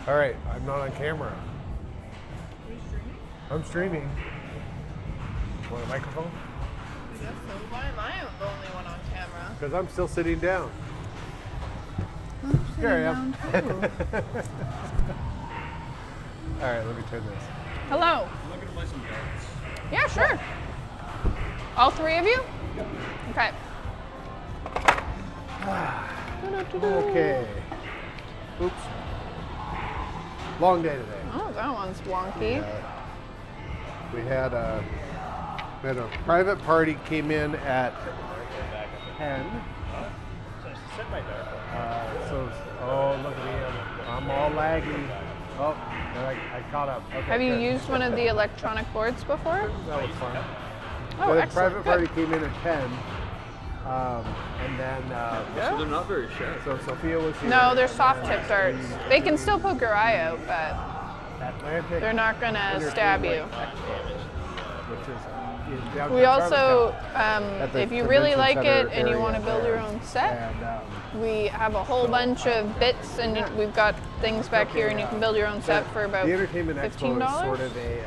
All right, I'm not on camera. Are you streaming? I'm streaming. Want a microphone? I guess so. Why am I the only one on camera? Because I'm still sitting down. I'm Here I am. sitting down too. All right, let me turn this. Hello. I'm looking to play some darts. Yeah, sure. All three of you? Yep. Okay. Okay. Oops. Long day today. Oh, that one's wonky. We had a private party came in at 10. So I set my dart. Oh, look at me. I'm all laggy. Oh, I caught up. Okay, Have you good. used one of the electronic boards before? That was fun. Oh, The excellent. private party Good. came in at 10. And then, So they're not very sharp. so Sophia was here. No, they're soft tip darts. They can still poke your eye out, but Atlantic, they're not gonna stab you. which is in downtown We also, Charlottetown, at the if you really convention like center it and you area want to build your there. own set, And, we have a whole bunch of bits, and we've got things back here, and you can build your own set for about the Entertainment Expo $15. is sort of a,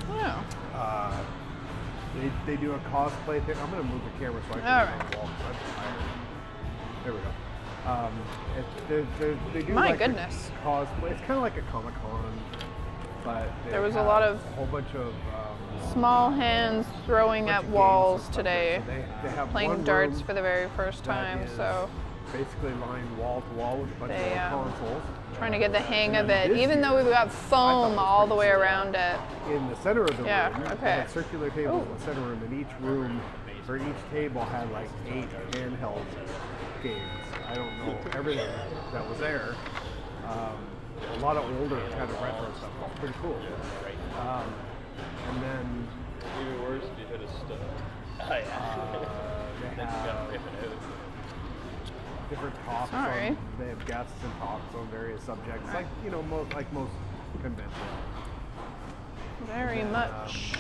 Oh. they do a cosplay thing. I'm going to move the camera so I can All see right. the wall. I'm tired. There we go. They do My like a goodness. cosplay. It's kind of like a Comic-Con, but they There was a have lot of a whole bunch of Small hands throwing bunch at of games walls and stuff. today, So they have playing one darts room for the very first that time, is so basically lined wall to wall with a bunch They, of consoles. trying to get the hang of And it, this even though we've got foam was all the pretty way cool. around it. In the center of the Yeah, room, okay. they had circular tables Ooh. in the center room, and each room, or each table had like 8 handheld games. I don't know everything that was there. A lot of older kind of retro stuff. It's pretty cool. And then Even worse if you hit a stud. Oh they Then you gotta have rip it out. different talks. Sorry. They have guests and talks on various subjects, like like most conventions. Very And then, much.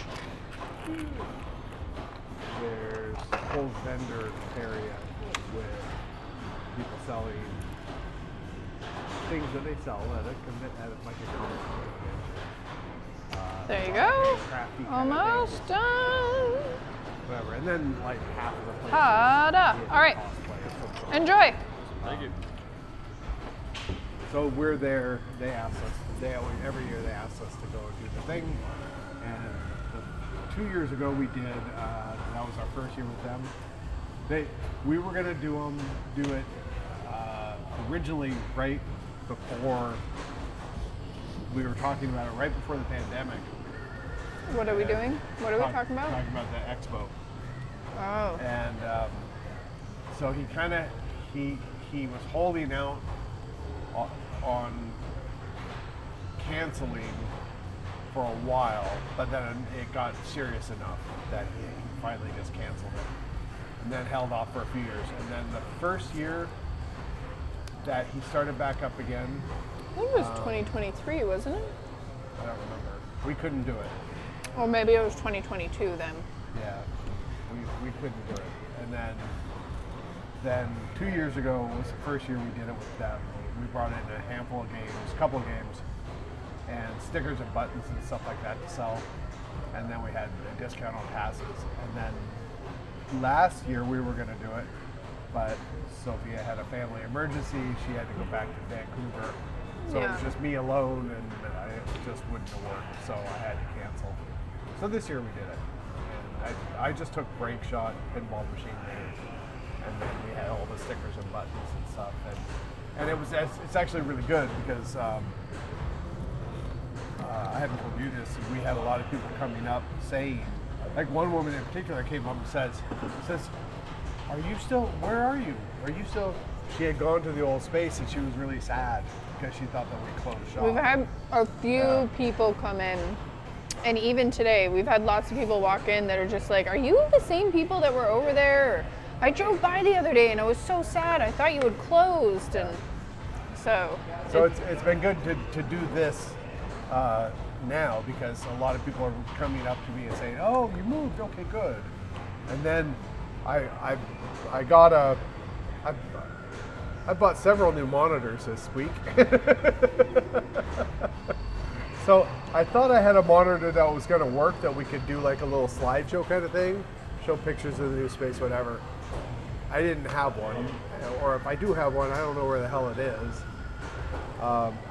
There's a whole vendor area with people selling things that they sell at like a comic convention. There you go. Crafty kind of Almost things, done. whatever. And then like half of the place. Ta-da. is All right. cosplay of some sort. Enjoy. Thank you. So we're there. They asked us. Every year they ask us to go do the thing. And 2 years ago we did. That was our first year with them. We were gonna do it originally right before. We were talking about it right before the pandemic. What are we doing? What are we talking about? Talking about the expo. Oh. And so he was holding out on canceling for a while, but then it got serious enough that he finally just canceled it, and then held off for a few years. And then the first year that he started back up again, I think it was 2023, wasn't it? I don't remember. We couldn't do it. Or maybe it was 2022 then. Yeah, we couldn't do it. And then 2 years ago was the first year we did it with them. We brought in a handful of games, a couple of games, and stickers and buttons and stuff like that to sell. And then we had a discount on passes. And then last year we were going to do it, but Sophia had a family emergency. She had to go back to Vancouver. So it was Yeah. just me alone, and it just wouldn't have worked. So I had to cancel. So this year we did it. And I just took Break Shot, Pinball Machine games, and then we had all the stickers and buttons and stuff. And it's actually really good because I haven't told you this. We had a lot of people coming up saying, like one woman in particular came up and says, "Are you still? Where are you? Are you still?" She had gone to the old space and she was really sad because she thought that we closed shop. We've had a few people come in, and even today, we've had lots of people walk in that are just like, "Are you the same people that were over there? Or, I drove by the other day and I was so sad. I thought you had closed." And so it's been good to do this now because a lot of people are coming up to me and saying, "Oh, you moved? Okay, good." And then I got I bought several new monitors this week. So I thought I had a monitor that was going to work, that we could do like a little slideshow kind of thing, show pictures of the new space, whatever. I didn't have one, or if I do have one, I don't know where the hell it is.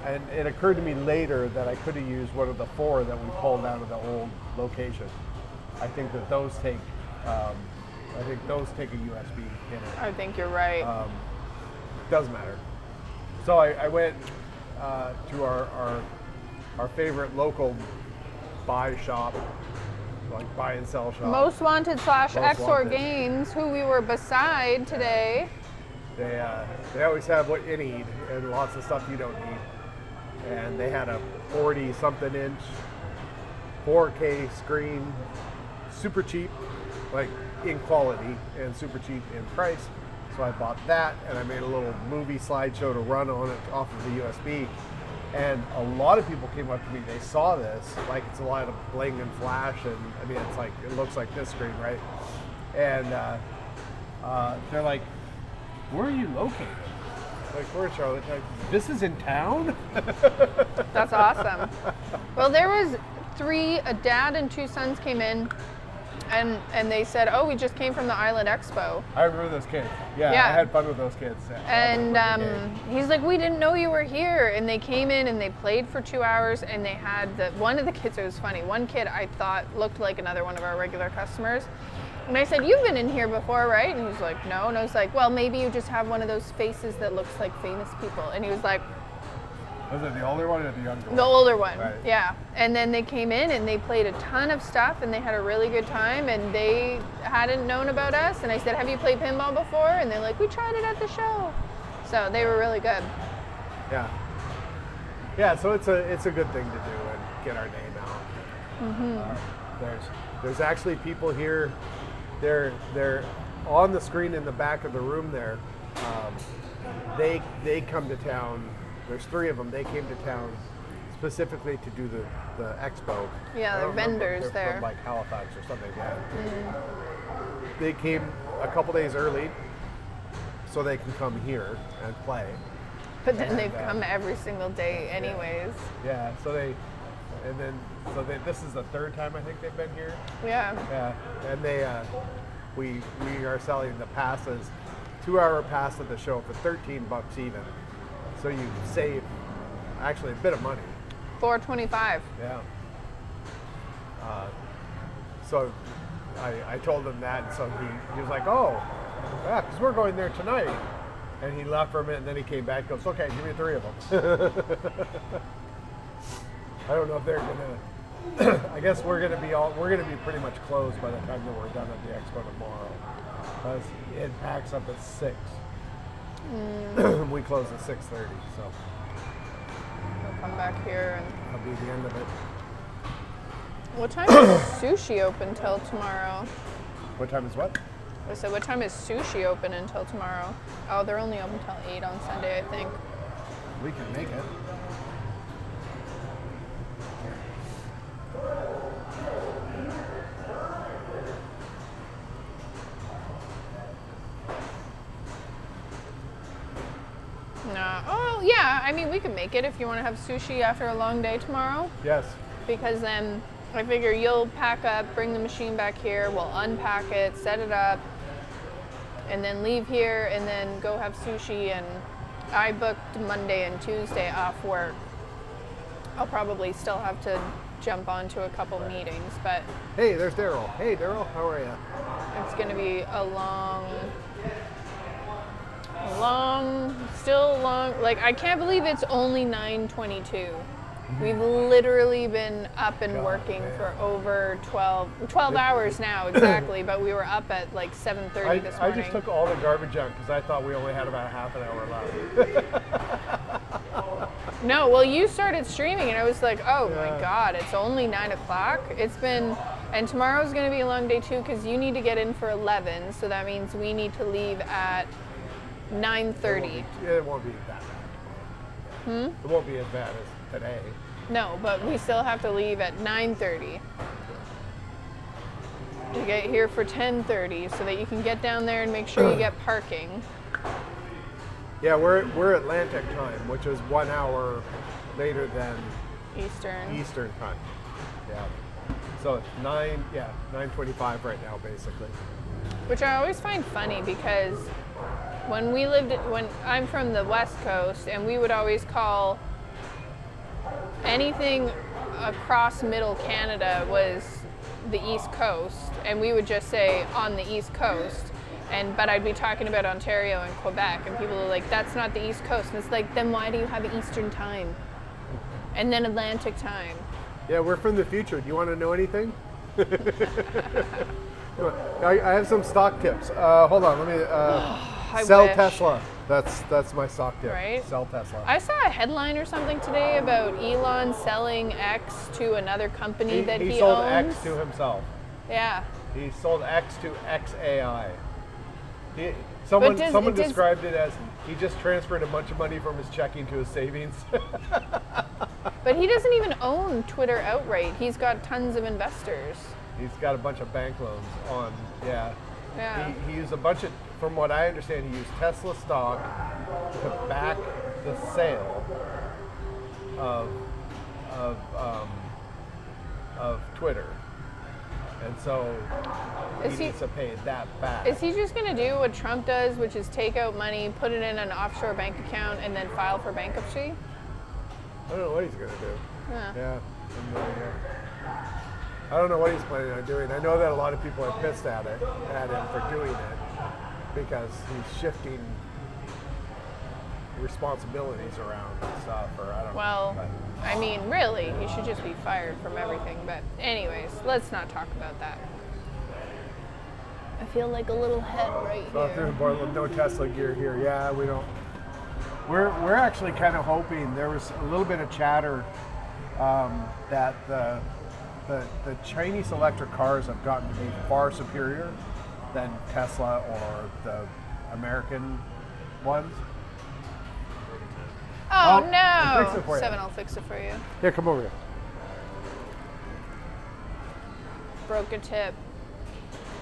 And it occurred to me later that I could have used one of the 4 that we pulled out of the old location. I think that those take, a USB in it. I think you're right. Doesn't matter. So I went to our favorite local buy shop, like buy and sell shop. Most Wanted / Exor Wanted. Games, who we were beside today. They always have what you need and lots of stuff you don't need. And they had a 40-something inch 4K screen, super cheap, like in quality, and super cheap in price. So I bought that, and I made a little movie slideshow to run on it off of the USB. And a lot of people came up to me, they saw this, like it's a lot of bling and flash, and I mean, it's like, it looks like this screen, right? And they're like, where are you located? Like, where, Charlotte? Like, this is in town? That's awesome. Well, there was 3, a dad and 2 sons came in, and they said, oh, we just came from the Island Expo. I remember those kids. Yeah. I had fun with those kids. And he's like, we didn't know you were here. And they came in and they played for 2 hours, and they had one of the kids, it was funny, one kid I thought looked like another one of our regular customers. And I said, you've been in here before, right? And he was like, no. And I was like, well, maybe you just have one of those faces that looks like famous people. And he was like, was it the older one or the younger one? the older one, Right. yeah. And then they came in and they played a ton of stuff, and they had a really good time, and they hadn't known about us. And I said, have you played pinball before? And they're like, we tried it at the show. So they were really good. Yeah. Yeah, so it's a good thing to do and get our name out. Mm-hmm. There's actually people here. They're on the screen in the back of the room there. They come to town. There's 3 of them. They came to town specifically to do the expo. Yeah, I they're don't remember if vendors they're there. from like Halifax or something like that. They came a couple days early so they can come here and play. But then And, they've come every single day anyways. Yeah, this is the 3rd time I think they've been here. Yeah. Yeah, and we are selling the passes, 2-hour pass at the show for $13 even. So you save actually a bit of money. $4.25. Yeah. So I told him that, and so he was like, oh, yeah, because we're going there tonight. And he left for a minute, and then he came back and goes, okay, give me 3 of them. I don't know if they're gonna. I guess we're gonna be pretty much closed by the time that we're done at the expo tomorrow, because it packs up at 6. We close at 6:30, so We'll come back here. And that'll be the end of it. what time is sushi open till tomorrow? What time is what? I said, what time is sushi open until tomorrow? Oh, they're only open till 8 on Sunday, I think. We can make it. No. Oh, yeah. I mean, we can make it if you want to have sushi after a long day tomorrow. Yes. Because then I figure you'll pack up, bring the machine back here, we'll unpack it, set it up, and then leave here and then go have sushi. And I booked Monday and Tuesday off work. I'll probably still have to jump onto a couple meetings, but Hey, there's Daryl. Hey, Daryl, how are you? it's going to be a long, like I can't believe it's only 9:22. We've literally been up and God, working man. for over 12 hours now exactly, but we were up at like 7:30 this I morning. just took all the garbage out because I thought we only had about half an hour left. No, well, you started streaming and I was like, oh my Yeah. God, it's only 9 o'clock. It's been, and tomorrow's going to be a long day too because you need to get in for 11, so that means we need to leave at 9:30. It won't be that bad. It won't be as bad as today. No, but we still have to leave at 9:30 to get here for 10:30 so that you can get down there and make sure you get parking. Yeah, we're Atlantic time, which is 1 hour later than Eastern. time. Yeah. So it's 9:25 right now, basically. Which I always find funny because when I'm from the West Coast, and we would always call anything across middle Canada was the East Coast, and we would just say on the East Coast. But I'd be talking about Ontario and Quebec, and people are like, that's not the East Coast. And it's like, then why do you have Eastern time? And then Atlantic time. Yeah, we're from the future. Do you want to know anything? I have some stock tips. Hold on, let me sell wish. Tesla. That's my stock tip. Right? Sell Tesla. I saw a headline or something today about Elon selling X to another company that he sold owns. X to himself. Yeah. He sold X to XAI. Someone described it as he just transferred a bunch of money from his checking to his savings. But he doesn't even own Twitter outright. He's got tons of investors. He's got a bunch of bank loans on, yeah. Yeah. He used a bunch of, from what I understand, he used Tesla stock to back the sale of Twitter. And so he needs to pay that back. Is he just going to do what Trump does, which is take out money, put it in an offshore bank account, and then file for bankruptcy? I don't know what he's going to do. Yeah. I don't know what he's planning on doing. I know that a lot of people are pissed at him for doing it because he's shifting responsibilities around and stuff, or I don't know. Well, I mean, really, he should just be fired from everything. But anyways, let's not talk about that. I feel like a little head right Through the here. board with no Tesla gear here. Yeah, we don't. We're actually kind of hoping. There was a little bit of chatter that the Chinese electric cars have gotten to be far superior than Tesla or the American ones. Oh, I'll fix it no! for you. 7, I'll fix it for you. Here, come over here. Broke a tip.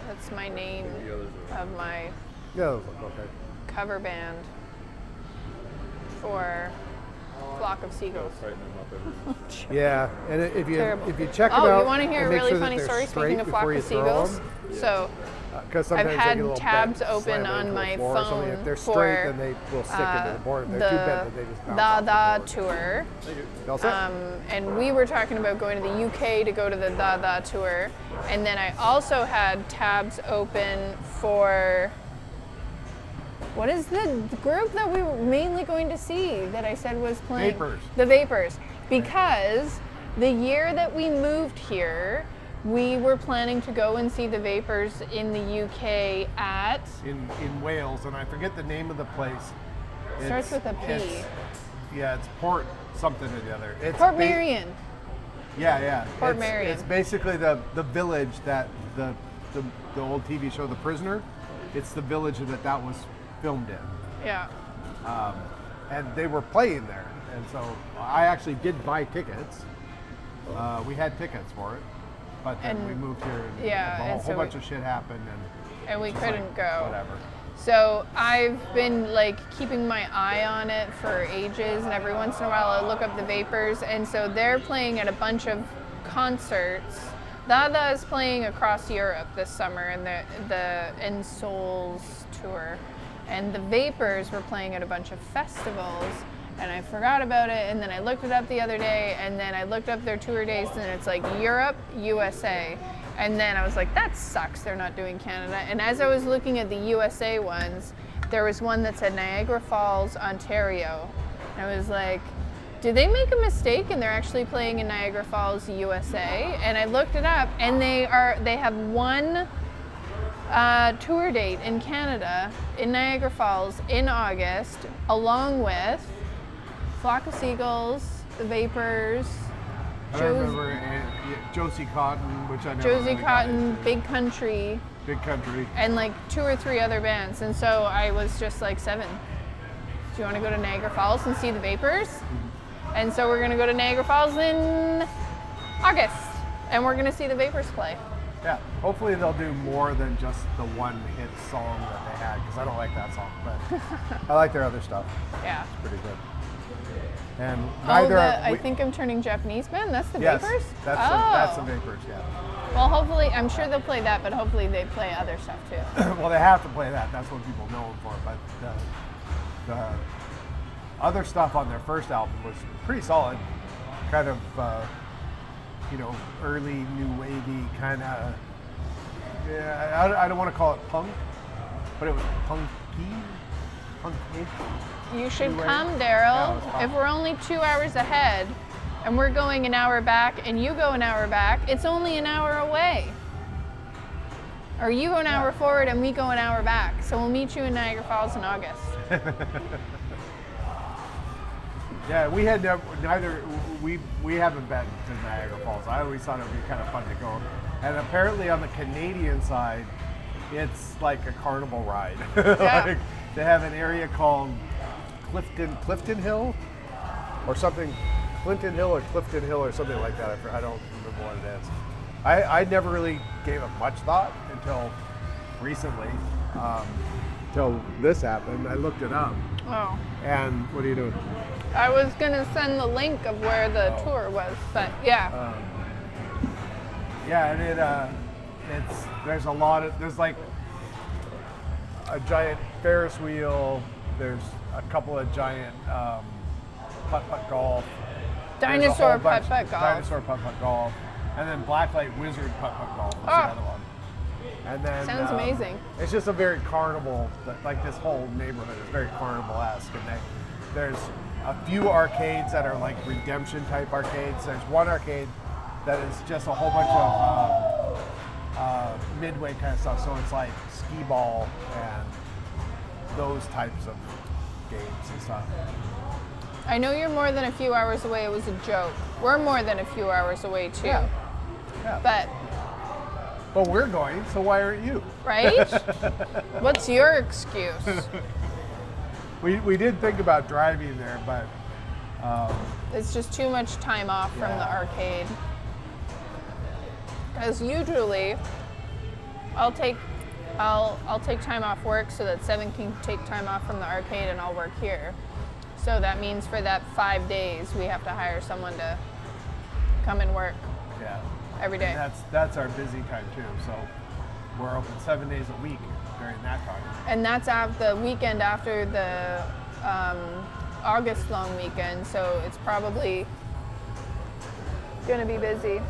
That's my name The others are. of my Yeah, those look okay. cover band for Flock of Seagulls. Tighten them up every Yeah, and if Terrible. you check them Oh, out, you want to hear a and make really sure that funny they're story? straight Speaking of Flock before of you throw Seagulls, them. so Because I've sometimes they had get a little tabs bent, open slam on into my the floor or something. phone If they're for straight, then they will stick into the board. If they're too bent, then they just bounce off the the board. tour. Thank you. You all set? And we were talking about going to the UK to go to the tour. And then I also had tabs open for, what is the group that we were mainly going to see that I said was playing? Vapors. The Vapors. Because the year that we moved here, we were planning to go and see the Vapors in the UK at, in Wales, and I forget the name of the place. starts with a P. It's Port something or the other. It's Port Marion. Yeah. Port it's, Marion. It's basically the village that the old TV show The Prisoner. It's the village that was filmed in. Yeah. And they were playing there, and so I actually did buy tickets. We had tickets for it, but then And- we moved here, and yeah, a and whole so bunch we- of shit happened, and We just couldn't like, go. Whatever. So I've been like keeping my eye on it for ages, and every once in a while I look up the Vapors, and so they're playing at a bunch of concerts. Dada is playing across Europe this summer in the In Souls tour, and the Vapors were playing at a bunch of festivals, and I forgot about it, and then I looked it up the other day, and then I looked up their tour dates, and it's like Europe, USA. And then I was like, that sucks, they're not doing Canada. And as I was looking at the USA ones, there was one that said Niagara Falls, Ontario. And I was like, did they make a mistake and they're actually playing in Niagara Falls, USA? And I looked it up, and they have one tour date in Canada, in Niagara Falls, in August, along with Flock of Seagulls, the Vapors, I remember Josie Cotton, which I never Josie really got Cotton, into. Big Country, Big Country. and like 2 or 3 other bands. And so I was just like, 7, do you want to go to Niagara Falls and see the Vapors? And so we're going to go to Niagara Falls in August, and we're going to see the Vapors play. Yeah, hopefully they'll do more than just the one hit song that they had, because I don't like that song, but I like their other stuff. Yeah. It's pretty good. And Oh, neither I think I'm turning Japanese band. That's the yes, Vapors. that's the Vapors. Yeah. Well, hopefully, I'm sure they'll play that, but hopefully they play other stuff too. Well, they have to play that. That's what people know them for. But the other stuff on their first album was pretty solid. Kind of, early new wavy kind of. Yeah, I don't want to call it punk, but it was punky. You should Anyway, come, yeah, Daryl. it was fun. If we're only 2 hours ahead, and we're going an hour back, and you go an hour back, it's only an hour away. Or you go an hour forward, and we go an hour back. So we'll meet you in Niagara Falls in August. Yeah, we had we haven't been to Niagara Falls. I always thought it would be kind of fun to go. And apparently on the Canadian side, it's like a carnival ride. Yeah. Like, they have an area called Clifton Hill or something, Clinton Hill or Clifton Hill or something like that. I don't remember what it is. I never really gave it much thought until recently, until this happened. I looked it up. Oh. And what are you doing? I was going to send the link of where the tour was, but yeah. Yeah, and there's like a giant Ferris wheel. There's a couple of giant putt-putt golf. There's a whole Dinosaur bunch- putt-putt golf. Dinosaur putt-putt golf. And then Blacklight Wizard putt-putt golf was the other one. And then Sounds amazing. It's just a very carnival, like this whole neighborhood is very carnival-esque. And there's a few arcades that are like redemption type arcades. There's one arcade that is just a whole bunch of midway kind of stuff. So it's like skee ball and those types of games and stuff. I know you're more than a few hours away. It was a joke. We're more than a few hours away too. Yeah. But we're going, so why aren't you? Right? What's your excuse? We did think about driving there, but It's just too much time off from the arcade. Because usually, I'll take time off work so that Seven can take time off from the arcade and I'll work here. So that means for that 5 days we have to hire someone to come and work yeah, every day. and that's our busy time too. So we're open 7 days a week during that time. And that's the weekend after the August long weekend, so it's probably gonna be busy.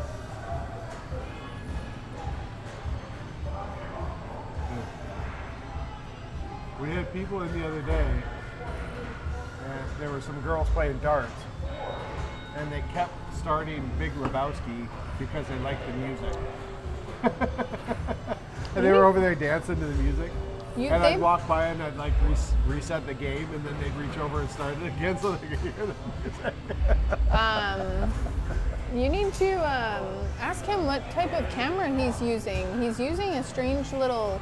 We had people in the other day, and there were some girls playing darts, and they kept starting Big Lebowski because they liked the music. And they were over there dancing to the music. And I'd walk by and I'd like reset the game, and then they'd reach over and start it again so they could hear the music. You need to ask him what type of camera he's using. He's using a strange little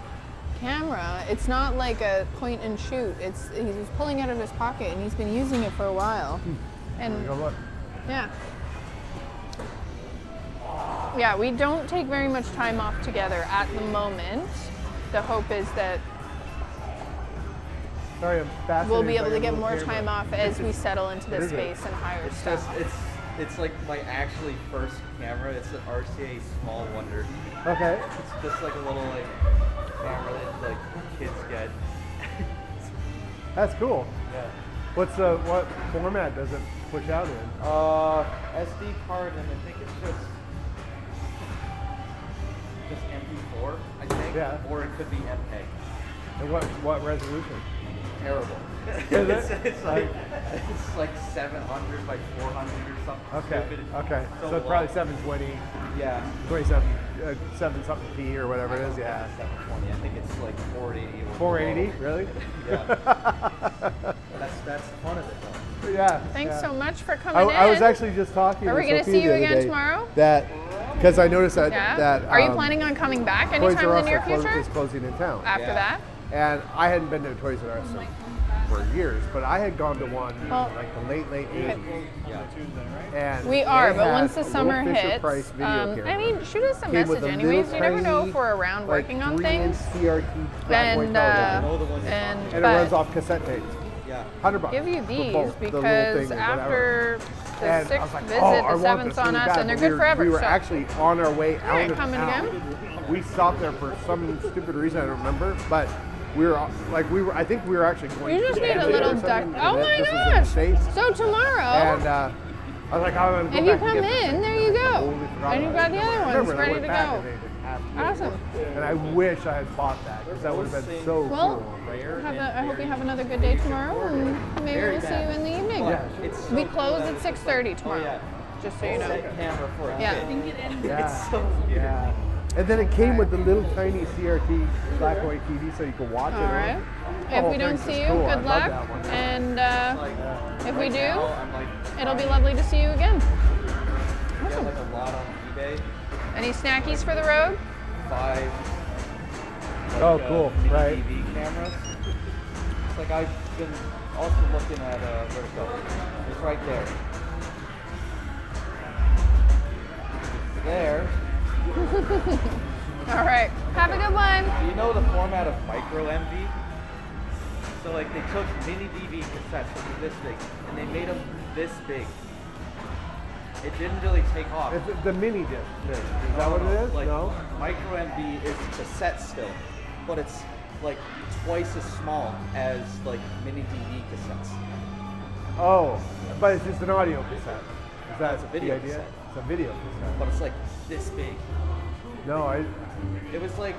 camera. It's not like a point and shoot. He's pulling out of his pocket, and he's been using it for a while. And Go look. yeah. Yeah, we don't take very much time off together at the moment. The hope is that Sorry, I'm fascinated. we'll be able by to your get little more camera. time off as we settle into What the is it? space and hire It's stuff. just it's like my actually first camera. It's an RCA Small Wonder. Okay. It's just like a little like camera that like kids get. That's cool. Yeah. What format does it push out in? SD card, and I think it's just MP4, I think. Yeah. Or it could be MPEG. And what resolution? Terrible. Is it's, it? it's like 700 by 400 or something. Okay. Stupid. Okay. So low. it's probably 720, Yeah. 27, 7 something P or whatever it is. Yeah. 720. I think it's like 480 or 480. below. Really? Yeah. That's fun of it though. Yeah. Thanks yeah. so much for coming in. I was actually just talking. Are to we gonna Sophia see you the other again day tomorrow? That because I noticed that Yeah. that Are you planning on coming back Toys anytime R in the Us near future? is closing in town, After Yeah. that? and I hadn't been to Toys R Us. So for years, but I had gone to one Well, like the late 80s. Yeah. And We are, they but had once the a little summer Fisher-Price hits, video I camera. mean, shoot us a Came with message a anyways. little You never know tiny, if we're around like, working on 3-inch things. CRT black and white And, television. know the one you're and, talking And it but runs off cassette tapes. Yeah. $100. give you for these both, the little because thing and whatever. after the And I 6th was like, visit, oh, I the want 7th's this on really us, bad, and they're but good forever. We were so. actually on our way out Alright, of coming town. again? We stopped there for some stupid reason I don't remember, but we were I think we were actually going You to just need a Canada little or duck. something, Oh and my this was in the gosh! States. So tomorrow, And I was like, I'm gonna go if you back and come get this in, thing. there you go. Totally forgot And you've about got the it. other ones Remember, I ready went to back go. and they didn't have it. Awesome. And I wish I had bought that because that would have been so Well, cool. I hope you have another good day tomorrow, and maybe we'll see you in the evening. Yeah. It's We so close cool at that- 6:30 tomorrow. Oh, yeah. Just so you know. Set camera for a Yeah. kid. Yeah. It's so weird. Yeah. And then it came with the little tiny CRT black and white TV so you could watch All it. right. The If whole we don't thing's see just you, cool. I good love luck. that one. And Like, if we right do, now, I'm like, it'll be lovely to see you again. get like a lot on eBay. Any snackies for the road? 5. Like, Oh, cool. mini Right. DV cameras. It's like I've been also looking at where to go. It's right there. It's there. All right. Have a good one. Do you know the format of micro MV? So like they took mini DV cassettes, which are this big, and they made them this big. It didn't really take off. It's the mini disc thing. Is that what it is? Like, No? micro MV is cassette still, but it's like twice as small as like mini DV cassettes. Oh, but it's just an audio cassette. Is that It's a video the idea? cassette. It's a video cassette. But it's like this big. No, It was like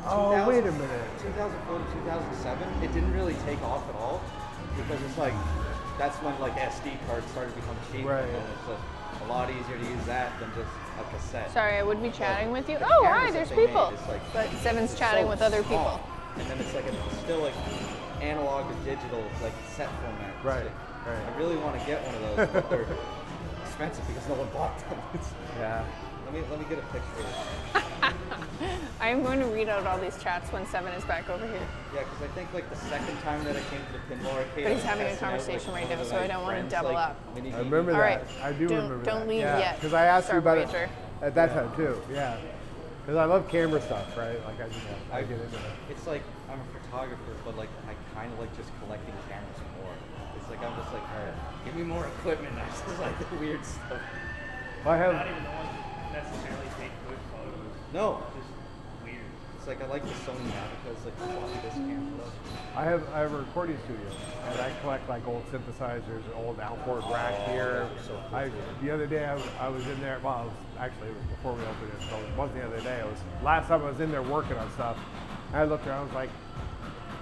oh, 2000 wait a minute. 2004 to 2007. It didn't really take off at all because it's like that's when like SD cards started to become cheap. Right. And it's a lot easier to use that than just a cassette. Sorry, I would be chatting with you. The Oh, cameras hi, that there's they made people. is, like, But Seven's it's chatting so with other small. people. And then it's like it's still like analog to digital, like cassette format. Right, So right. I really want to get one of those, but they're expensive because no one bought them. Yeah. Let me get a picture of it. I'm going to read out all these chats when Seven is back over here. Yeah, because I think like the second time that I came to the pinball arcade, But he's I was having a testing out, conversation right one now, of so I my don't want to friends, double like, up. mini I remember DV. All right. that. I do Don't- remember don't that. leave yeah. yet. Because I asked you about it Starboy. at that time too. Yeah. Because I love camera stuff, right? Like I get into it. It's like I'm a photographer, but like I kind of like just collecting cameras more. It's like I'm just like, all right, give me more equipment. I just like the weird stuff. I have. Not even the ones that necessarily take good photos. No, Just weird. it's like I like the Sony now because like the floppy disk camera. I have a recording studio, and I collect like old synthesizers, old outboard rack gear. so cool. The other day I was in there. Well, it was before we opened it, so it wasn't the other day. It was last time I was in there working on stuff. And I looked around. I was like,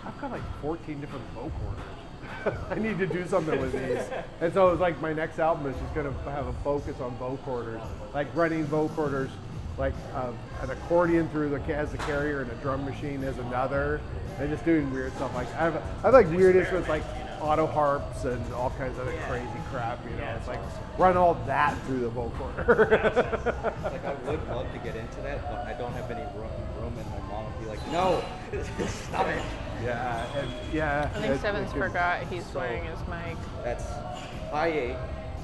I've got like 14 different vocorders. I need to do something with these. And so it was like my next album is just going to have a focus on vocorders, like running vocorders, like an accordion through as the carrier and a drum machine as another, and just doing weird stuff. Like I have like weird instruments like auto harps and all kinds of other crazy crap. You know, it's like run all that through the vocoder. Like I would love to get into that, but I don't have any room, and my mom would be like, no, stop it. Yeah, and yeah. I think Seven's forgot he's So- wearing his mic. That's high 8,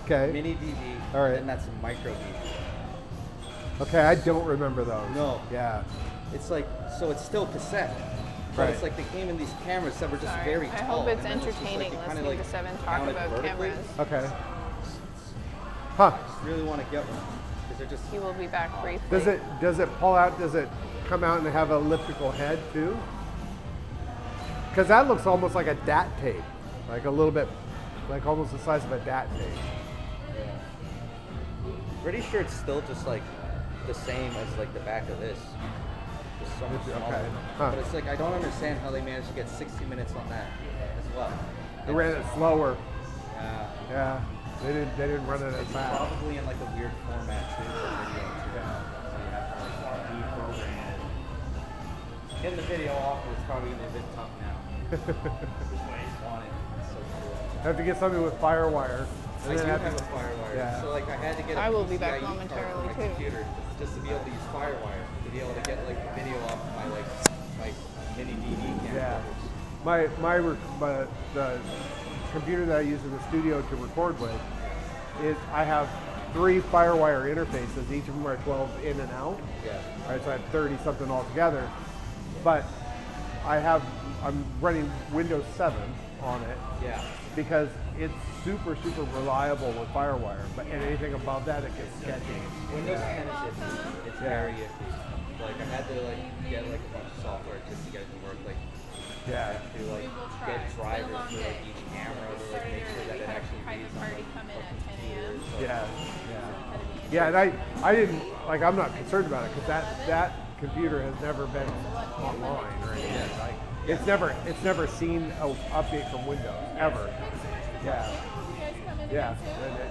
Okay. mini DV, All right. and that's micro DV. Okay, I don't remember those. No. Yeah. It's like, so it's still cassette. But Right. it's like they came in these cameras that were just Sorry. very I tall. hope it's and then just entertaining like, they kinda, listening like, to Seven talk mounted about vertically. cameras. Okay. Huh. I really want to get one because they're just. He will be back briefly. Does it pull out? Does it come out and have an elliptical head too? Because that looks almost like a DAT tape, like a little bit, like almost the size of a DAT tape. Pretty sure it's still just like the same as like the back of this. Just so much Okay. smaller. Huh. But it's like I don't understand how they managed to get 60 minutes on that as well. They ran it slower. Yeah. Yeah. They didn't run it as It's fast. probably in like a weird format too for video. Yeah. So you have to like deprogram it. Getting the video off is probably gonna be a bit tough now. Want it. It's so cool. Have to get something with FireWire. I And do then have a FireWire. Yeah. So like I had to get a I will be back PCIe card momentarily, for my too. computer just to be able to use FireWire to be able to get like the video off my like my mini DV camera. Yeah. the computer that I use in the studio to record with I have 3 FireWire interfaces. Each of them are 12 in and out. Yeah. Right, so I have 30 something altogether. But I'm running Windows 7 on it. Yeah. Because it's super reliable with FireWire, and anything above that, it gets sketchy. Windows 10 is iffy. It's very iffy. Like I had to get a bunch of software just to get it to work. Like Yeah. to get drivers for each camera to make sure that it actually reads on computers. Yeah, and I didn't I'm not concerned about it because that computer has never been online or anything. Like it's never seen an update from Windows ever. Yeah,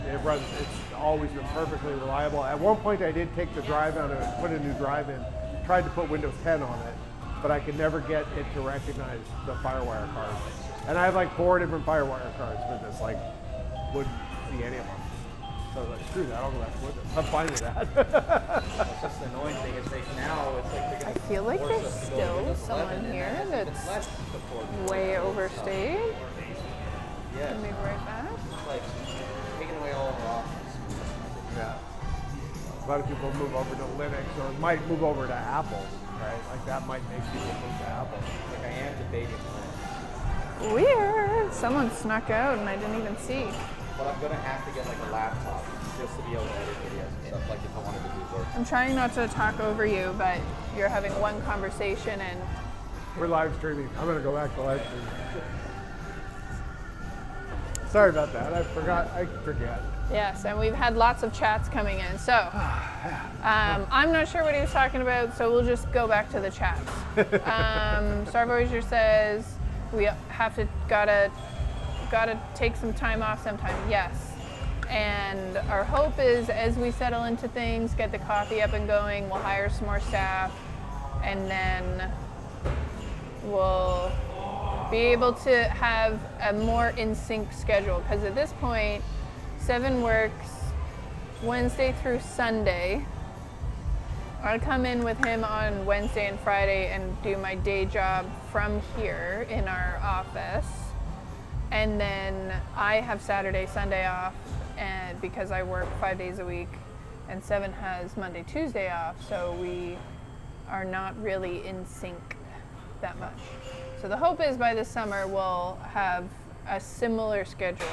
it runs. It's always been perfectly reliable. At one point, I did take the drive out and put a new drive in. Tried to put Windows 10 on it, but I could never get it to recognize the FireWire cards. And I have 4 different FireWire cards for this. Wouldn't see any of them. So I was like, screw that. I'll go back to Windows. I'm fine with that. It's just the annoying thing is now it's they're I gonna feel like force there's us to go to still Windows someone 11, and here has even that's less support for way Windows overstayed. Yeah. Can we be right back? It's taking away all of our options. Yeah. A lot of people move over to Linux or might move over to Apple, right? That might make people move to Apple. I am debating Linux. Weird. Someone snuck out and I didn't even see. But I'm gonna have to get a laptop just to be able to edit videos and stuff if I wanted to do work. I'm trying not to talk over you, but you're having one conversation and We're live streaming. I'm going to go back to live streaming. Sorry about that. I forget. yes, and we've had lots of chats coming in. So I'm not sure what he was talking about, so we'll just go back to the chats. Star Voyager says we gotta take some time off sometime. Yes. And our hope is as we settle into things, get the coffee up and going, we'll hire some more staff, and then we'll be able to have a more in sync schedule. Because at this point, Seven works Wednesday through Sunday. I come in with him on Wednesday and Friday and do my day job from here in our office. And then I have Saturday, Sunday off, and because I work 5 days a week, and Seven has Monday, Tuesday off, so we are not really in sync that much. So the hope is by this summer we'll have a similar schedule.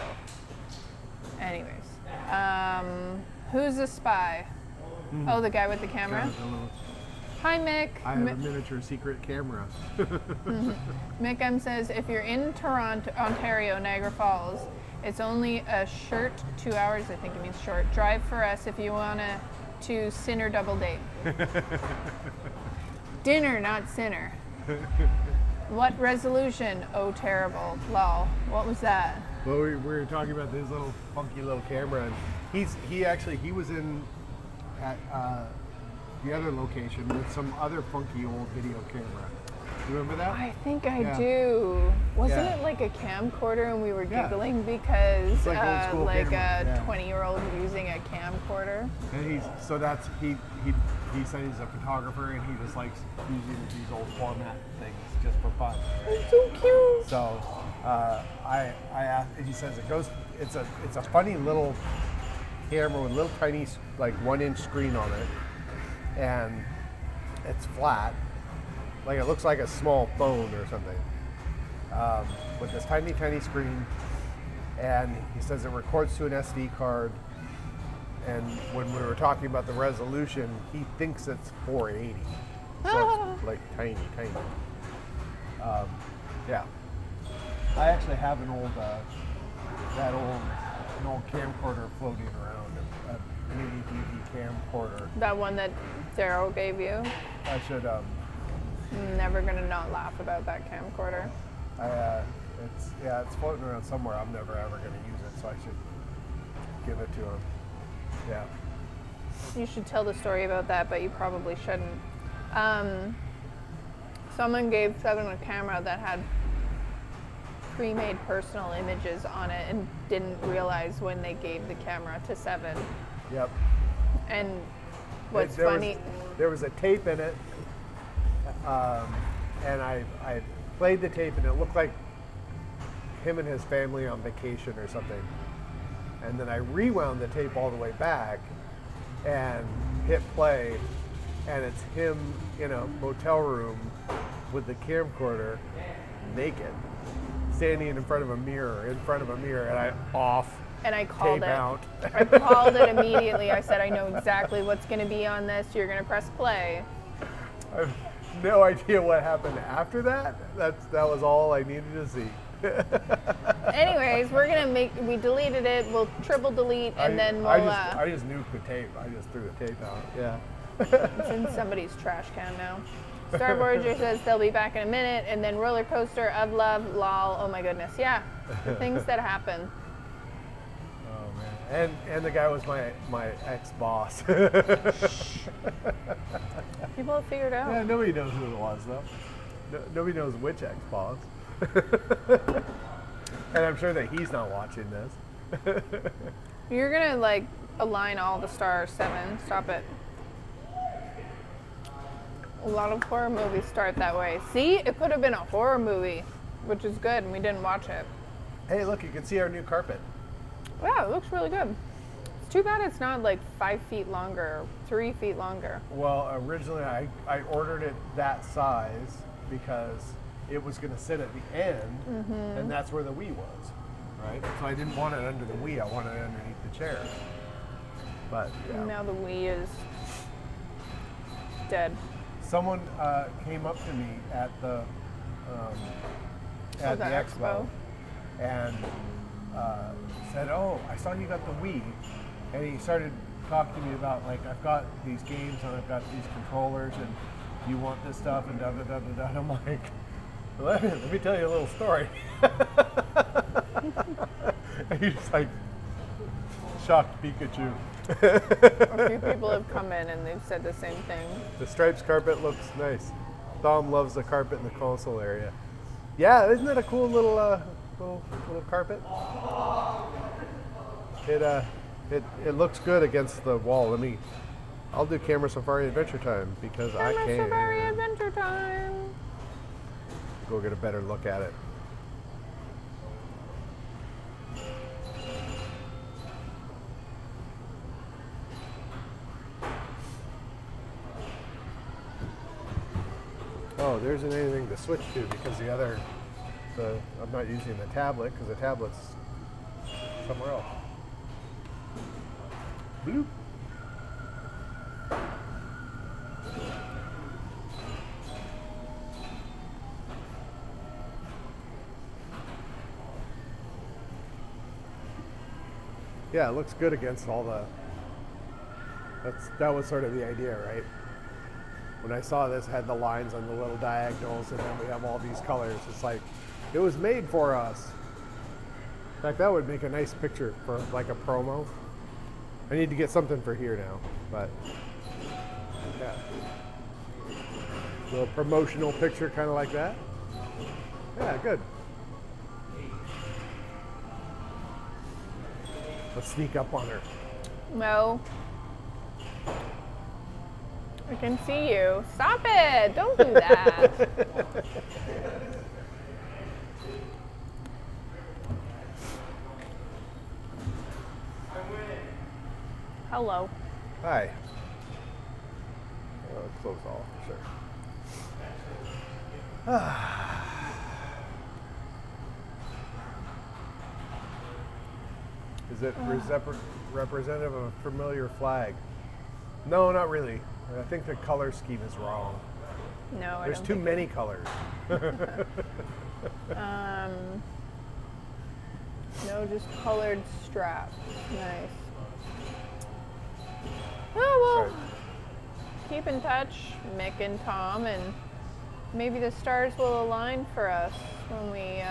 Anyways, who's the spy? Oh, the guy with the camera? Hi, Mick. I have a miniature secret camera. Mick M says, if you're in Toronto, Ontario, Niagara Falls, it's only a short 2 hours, I think it means short, drive for us if you want to sinner double date. Dinner, not sinner. What resolution? Oh, terrible. Lol. What was that? Well, we were talking about this little funky little camera, and he was in at the other location with some other funky old video camera. You remember that? I think I do. Wasn't Yeah. it like a camcorder and we were Yeah. giggling because It's like old school like camera. a Yeah. 20-year-old using a camcorder? And he said he's a photographer and he just likes using these old format things just for fun. It's so cute. So I asked, he says it's a funny little camera with a little tiny 1-inch screen on it, and it's flat, it looks like a small phone or something, with this tiny screen, and he says it records to an SD card, and when we were talking about the resolution, he thinks it's 480, so it's tiny. Yeah. I actually have an old camcorder floating around, a mini DV camcorder. That one that Daryl gave you? I should, I'm never gonna not laugh about that camcorder. it's floating around somewhere. I'm never ever gonna use it, so I should give it to him. Yeah. You should tell the story about that, but you probably shouldn't. Someone gave Seven a camera that had pre-made personal images on it and didn't realize when they gave the camera to Seven. Yep. And what's There funny, there was a tape in it, and I played the tape, and it looked like him and his family on vacation or something. And then I rewound the tape all the way back and hit play, and it's him in a motel room with the camcorder, naked, standing in front of a mirror, and I off. And I called tape it. out. I called it immediately. I said, I know exactly what's going to be on this. You're going to press play. I have no idea what happened after that. That was all I needed to see. Anyways, we deleted it. We'll triple delete, and then we'll. I just nuked the tape. I just threw the tape out. Yeah. It's in somebody's trash can now. Star Voyager says they'll be back in a minute, and then Roller Coaster of Love, lol. Oh my goodness, yeah, the things that happen. Oh man, and the guy was my ex-boss. People have figured out. Yeah, nobody knows who it was though. Nobody knows which ex-boss. And I'm sure that he's not watching this. You're gonna like align all the stars, 7. Stop it. A lot of horror movies start that way. See, it could have been a horror movie, which is good, and we didn't watch it. Hey, look, you can see our new carpet. Yeah, it looks really good. It's too bad it's not like 5 feet longer, 3 feet longer. Well, originally I ordered it that size because it was going to sit at the end, and that's where the Wii was, right? So I didn't want it under the Wii. I wanted it underneath the chair. But yeah. Now the Wii is dead. Someone came up to me at the expo and said, "Oh, I saw you got the Wii," and he started talking to me about like, I've got these games and I've got these controllers and you want this stuff and da da da da da. And I'm like, let me tell you a little story. And he's like, shocked Pikachu. A few people have come in and they've said the same thing. The stripes carpet looks nice. Dom loves the carpet in the console area. Yeah, isn't that a cool little little carpet? It looks good against the wall. I'll do Camera Safari Adventure Time because I can. Camera Safari Adventure Time. Go get a better look at it. Oh, there isn't anything to switch to because I'm not using the tablet because the tablet's somewhere else. Bloop. Yeah, it looks good against all the. That was sort of the idea, right? When I saw this, had the lines on the little diagonals, and then we have all these colors. It's like, it was made for us. In fact, that would make a nice picture for like a promo. I need to get something for here now, but yeah. Little promotional picture, kind of like that. Yeah, good. Let's sneak up on her. No. I can see you. Stop it! Don't do that. Hello. Hi. Close all, sure. Is it representative of a familiar flag? No, not really. I think the color scheme is wrong. No, I There's don't too think many colors. No, just colored straps. Nice. Oh, well, Sorry. keep in touch, Mick and Tom, and maybe the stars will align for us when we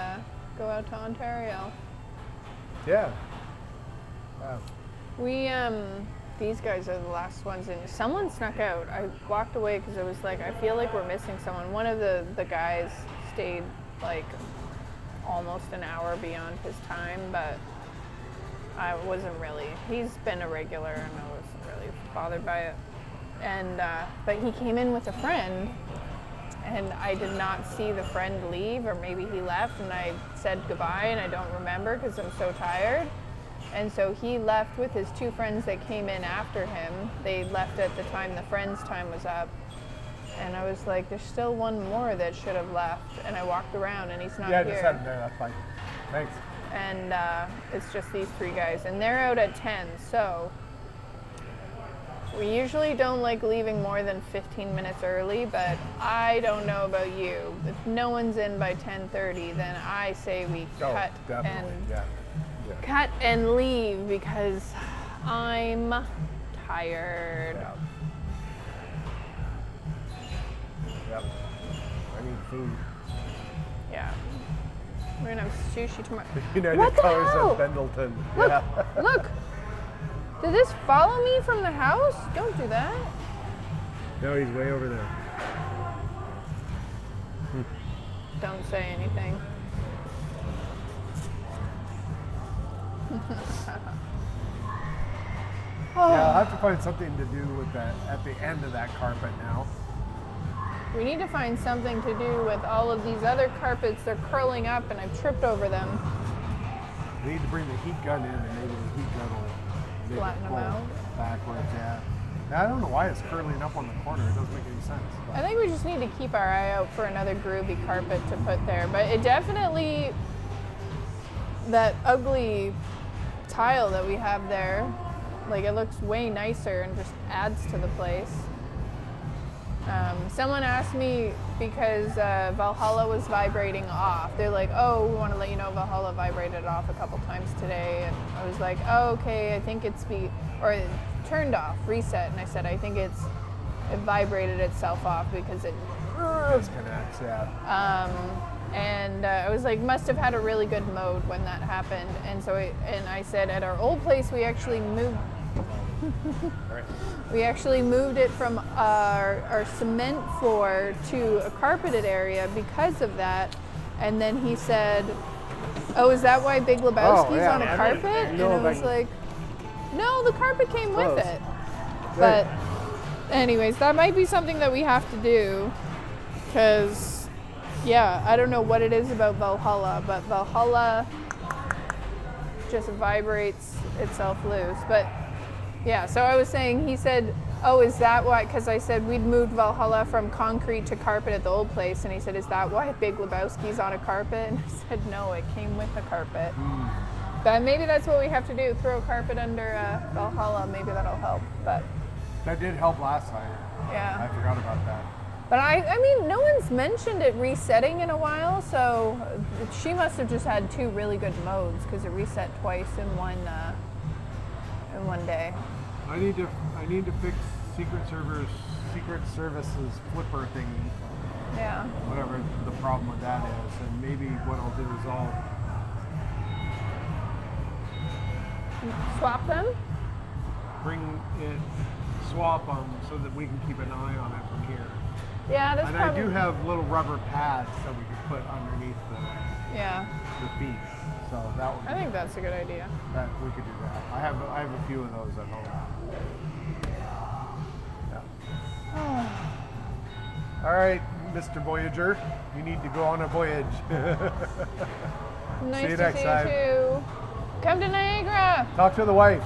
go out to Ontario. Yeah. Wow. We, these guys are the last ones in. Someone snuck out. I walked away because I was like, I feel like we're missing someone. One of the guys stayed like almost an hour beyond his time, but I wasn't really. He's been a regular and I wasn't really bothered by it. And, but he came in with a friend and I did not see the friend leave, or maybe he left and I said goodbye and I don't remember because I'm so tired. And so he left with his 2 friends that came in after him. They left at the time the friend's time was up. And I was like, there's still one more that should have left. And I walked around and he's not Yeah, here. just have him there. That's fine. Thanks. And it's just these 3 guys. And they're out at 10, so we usually don't like leaving more than 15 minutes early, but I don't know about you. If no one's in by 10:30, then I say we cut and leave because I'm tired. Yeah. Yep. I need food. Yeah. We're gonna have sushi tomorrow. United What the Colors hell? of Pendleton. Look, Yeah. look. Did this follow me from the house? Don't do that. No, he's way over there. Don't say anything. Yeah, I'll have to find something to do with that at the end of that carpet now. We need to find something to do with all of these other carpets. They're curling up and I've tripped over them. We need to bring the heat gun in and maybe the heat gun will make Flatten it them pull out. backwards, yeah. I don't know why it's curling up on the corner. It doesn't make any sense. But I think we just need to keep our eye out for another groovy carpet to put there. But it definitely, that ugly tile that we have there, like it looks way nicer and just adds to the place. Someone asked me because Valhalla was vibrating off. They're like, oh, we want to let you know Valhalla vibrated off a couple times today. And I was like, oh, okay, I think it's or it turned off, reset. And I said, I think it vibrated itself off because it disconnects, yeah. and I was like, must have had a really good mode when that happened. And so I said, at our old place, we actually moved. We actually moved it from our cement floor to a carpeted area because of that. And then he said, oh, is that why Big Lebowski's yeah. on a carpet? And No, it was like- like, no, the carpet came with Close. it. Right. But anyways, that might be something that we have to do because, yeah, I don't know what it is about Valhalla, but Valhalla just vibrates itself loose. But yeah, so I was saying, he said, oh, is that why? Because I said we'd moved Valhalla from concrete to carpet at the old place. And he said, is that why Big Lebowski's on a carpet? And I said, no, it came with the carpet. But maybe that's what we have to do, throw a carpet under Valhalla. Maybe that'll help. But That did help last time. yeah. I forgot about that. But I mean, no one's mentioned it resetting in a while, so she must have just had 2 really good modes because it reset twice in one day. I need to fix Secret Service's flipper thingy, Yeah. whatever the problem with that is, and maybe what I'll do is I'll Swap them? swap them so that we can keep an eye on it from here. Yeah, that's And probably. I do have little rubber pads that we can put underneath Yeah, the feet, so that would I think that's a good idea. that we could do that. I have a few of those at home. Yeah. All right, Mr. Voyager, you need to go on a voyage. Nice See you to next see time. you too. Come to Niagara. Talk to the wife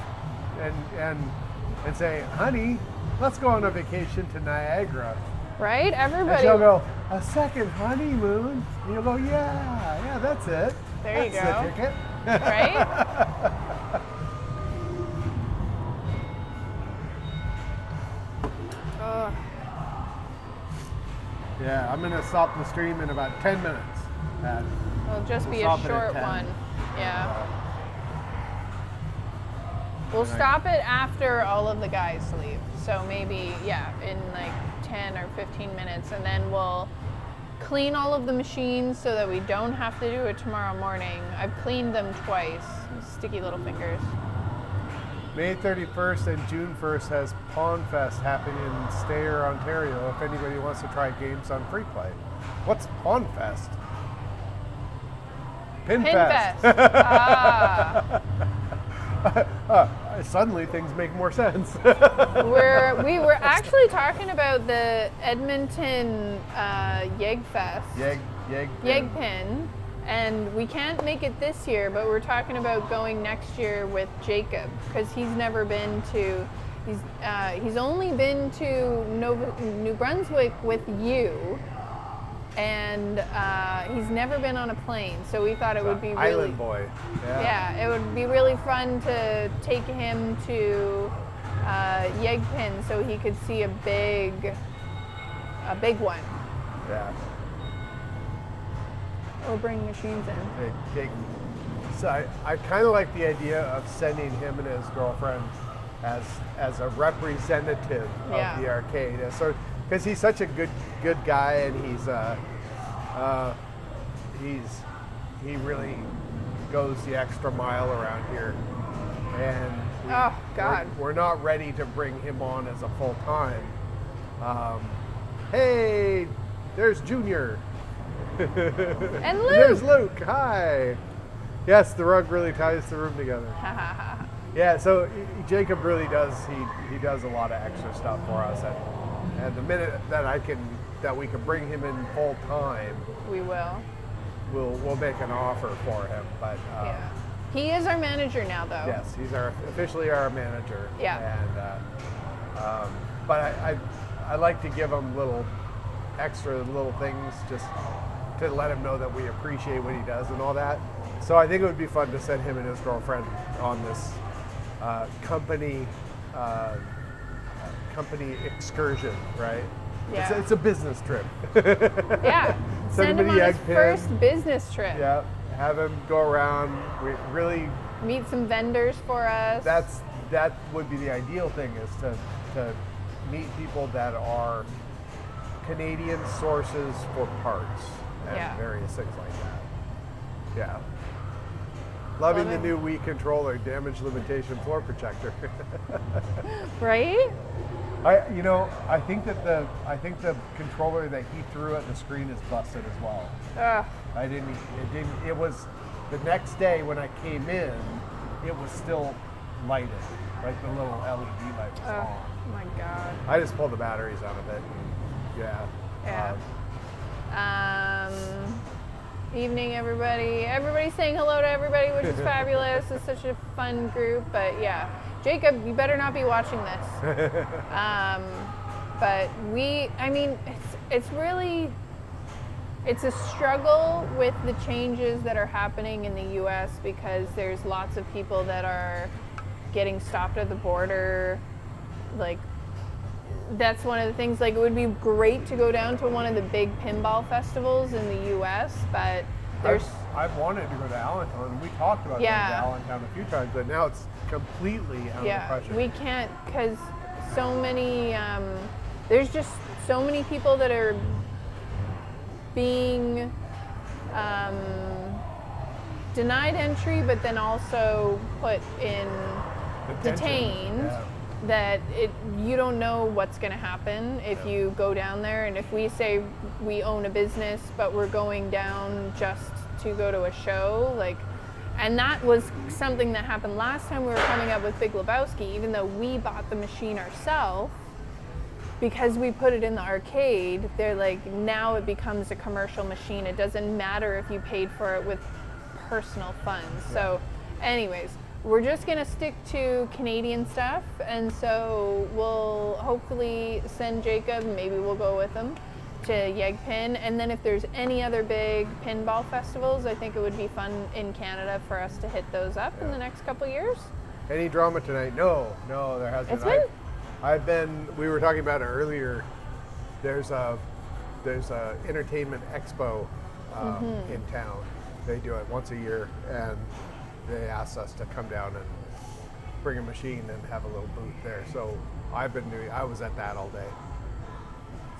and say, honey, let's go on a vacation to Niagara. Right? And Everybody. she'll go, a second honeymoon? And you'll go, yeah, that's it. There you That's go. the ticket. Right? Ugh. Yeah, I'm gonna stop the stream in about 10 minutes. It'll just be a stop it at short 10. one. Yeah. We'll And I- stop it after all of the guys leave. So maybe, yeah, in like 10 or 15 minutes. And then we'll clean all of the machines so that we don't have to do it tomorrow morning. I've cleaned them twice. Sticky little fingers. May 31st and June 1st has Pawn Fest happening in Stayer, Ontario. If anybody wants to try games on free play. What's Pawn Fest? Pinfest. Pinfest. Ah. Suddenly things make more sense. We were actually talking about the Edmonton Yegfest. Yegpin, and we can't make it this year, but we're talking about going next year with Jacob because he's never been to. He's only been to New Brunswick with you, and he's never been on a plane. So we thought it would be really Island boy. yeah, it would be really fun to take him to Yegpin so he could see a big one. Yeah. Or bring machines in. So I kind of like the idea of sending him and his girlfriend as a representative Yeah. of the arcade. So because he's such a good guy, and he really goes the extra mile around here. And Oh, God. we're not ready to bring him on as a full time. Hey, there's Junior. And There's Luke. Luke. Hi. Yes, the rug really ties the room together. Yeah, so Jacob really does. He does a lot of extra stuff for us, and the minute that we can bring him in full time, We will. we'll make an offer for him. But Yeah. He is our manager now, though. yes, he's officially our manager. Yeah. And but I like to give him extra little things just to let him know that we appreciate what he does and all that. So I think it would be fun to send him and his girlfriend on this company excursion, right? Yeah. It's a business trip. Yeah. Send him to on the his Egg Pin. first business trip. Yeah, have him go around. We really, Meet some vendors for us. that would be the ideal thing, is to meet people that are Canadian sources for parts and Yeah. various things like that. Yeah. Loving the Love it. new Wii controller, damage limitation floor protector. Right? I think the controller that he threw at the screen is busted as well. Ugh. It was the next day when I came in, it was still lighted. Like the little LED light was Oh on. my God. I just pulled the batteries out of it. And, Yeah. Evening, everybody. Everybody's saying hello to everybody, which is fabulous. It's such a fun group. But yeah, Jacob, you better not be watching this. But it's a struggle with the changes that are happening in the U.S. because there's lots of people that are getting stopped at the border. Like, that's one of the things. Like, it would be great to go down to one of the big pinball festivals in the U.S., but there's... I've wanted to go to Allentown. We talked about Yeah. going to Allentown a few times, but now it's completely out of the question. we can't, because so many, there's just so many people that are being denied entry, but then also put in detained. Yeah. That you don't know what's going to happen if you go down there. And if we say we own a business, but we're going down just to go to a show, like, and that was something that happened last time we were coming up with Big Lebowski, even though we bought the machine ourselves, because we put it in the arcade, they're like, now it becomes a commercial machine. It doesn't matter if you paid for it with personal funds. So anyways, we're just gonna stick to Canadian stuff, and so we'll hopefully send Jacob, maybe we'll go with him, to Yegpin, and then if there's any other big pinball festivals, I think it would be fun in Canada for us to hit those up in the next couple years. Any drama tonight? No, there hasn't. We were talking about it earlier. There's a entertainment expo in town. They do it once a year, and they asked us to come down and bring a machine and have a little booth there. So I was at that all day.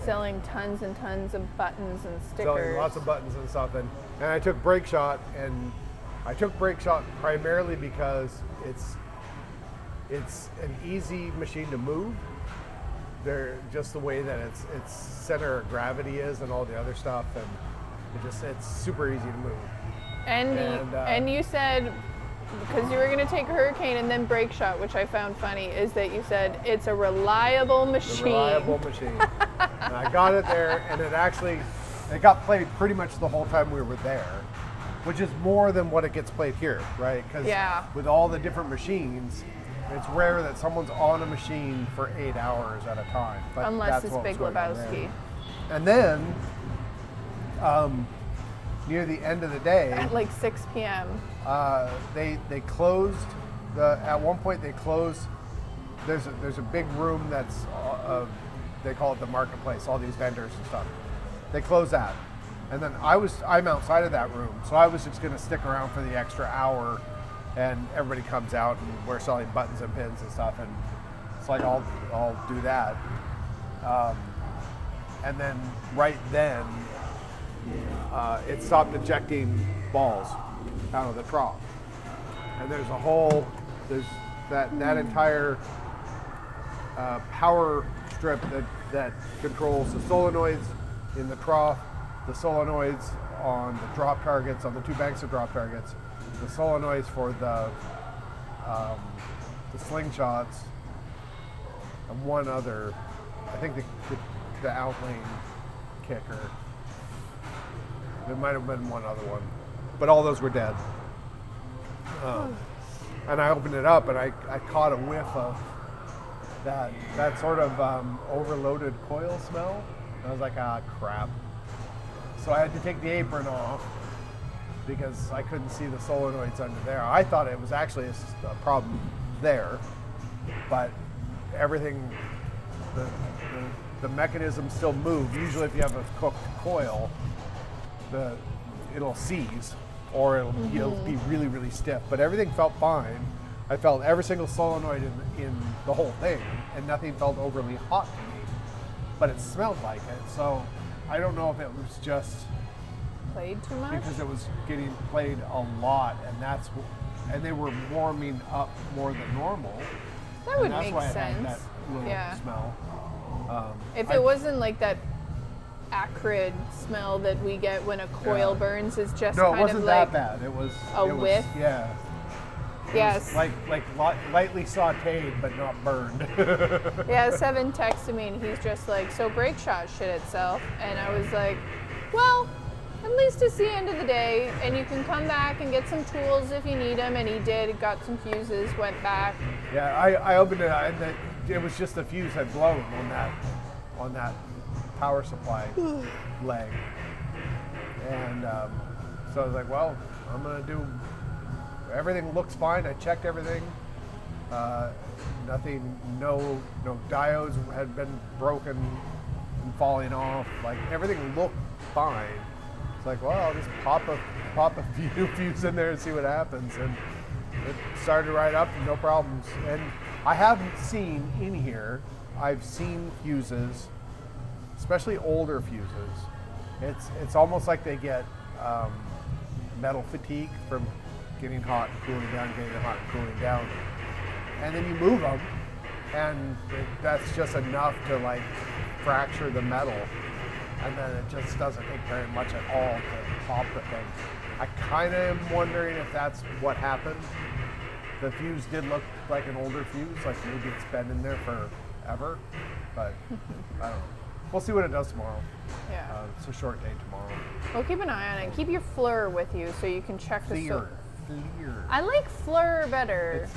Selling tons and tons of buttons and stickers. Selling lots of buttons and stuff. And I took Break Shot, and I took Break Shot primarily because it's an easy machine to move. They're just the way that its center of gravity is and all the other stuff, and it's super easy to move. And you said because you were going to take Hurricane and then Break Shot, which I found funny, is that you said it's a reliable machine. The reliable machine. And I got it there, and it got played pretty much the whole time we were there, which is more than what it gets played here, right? Because with all the different machines, it's rare that someone's on a machine for 8 hours at a time. But Unless that's it's what was Big going on there. Lebowski. And then, near the end of the day, At like 6 p.m. they closed at one point they closed. There's a big room that's they call it the marketplace. All these vendors and stuff. They closed that, and then I'm outside of that room, so I was just gonna stick around for the extra hour, and everybody comes out and we're selling buttons and pins and stuff, and it's like I'll do that, and then right then it stopped ejecting balls out of the trough, and there's that entire power strip that controls the solenoids in the trough, the solenoids on the drop targets, on the two banks of drop targets, the solenoids for the slingshots, and one other, I think the outlane kicker. There might have been one other one, but all those were dead. And I opened it up, and I caught a whiff of that sort of overloaded coil smell. I was like, ah, crap. So I had to take the apron off because I couldn't see the solenoids under there. I thought it was actually a problem there, but everything, the mechanism still moved. Usually if you have a cooked coil, it'll seize, or it'll be really, really stiff. But everything felt fine. I felt every single solenoid in the whole thing, and nothing felt overly hot to me. But it smelled like it, so I don't know if it was just Played too much? because it was getting played a lot, and they were warming up more than normal. That would and that's make why sense. it had that little smell. If it wasn't like that acrid smell that we get when a coil burns, is just No, it kind wasn't of that like bad. It was a it was- whiff? Yeah. Yes. Like lightly sautéed, but not burned. Yeah, Seven texted me and he's just like, so Break Shot shit itself. And I was like, well, at least it's the end of the day, and you can come back and get some tools if you need them. And he did, got some fuses, went back. Yeah, I opened it, and it was just the fuse had blown on that power supply leg, and so I was like, well, I'm gonna do. Everything looks fine. I checked everything. Nothing. No diodes had been broken and falling off. Like everything looked fine. It's like, well, I'll just pop a few fuse in there and see what happens. And it started right up, no problems. And I haven't seen in here. I've seen fuses, especially older fuses. It's almost like they get metal fatigue from getting hot and cooling down, getting hot and cooling down. And then you move them, and that's just enough to like fracture the metal. And then it just doesn't take very much at all to pop the thing. I kind of am wondering if that's what happened. The fuse did look like an older fuse, like maybe it's been in there forever, but I don't know. We'll see what it does tomorrow. Yeah. It's a short day tomorrow. Well, keep an eye on it. Keep your FLIR with you so you can check the FLIR. I like FLIR better. It's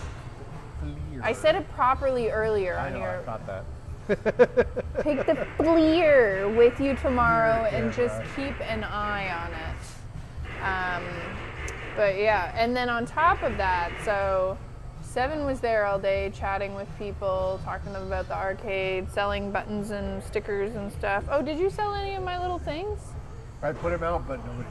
FLIR. I said it properly earlier I on know, your. I thought that. Take the FLIR with you tomorrow FLIR, and yeah, just right. keep an eye on it. But yeah, and then on top of that, so Seven was there all day chatting with people, talking to them about the arcade, selling buttons and stickers and stuff. Oh, did you sell any of my little things? I put them out, but nobody.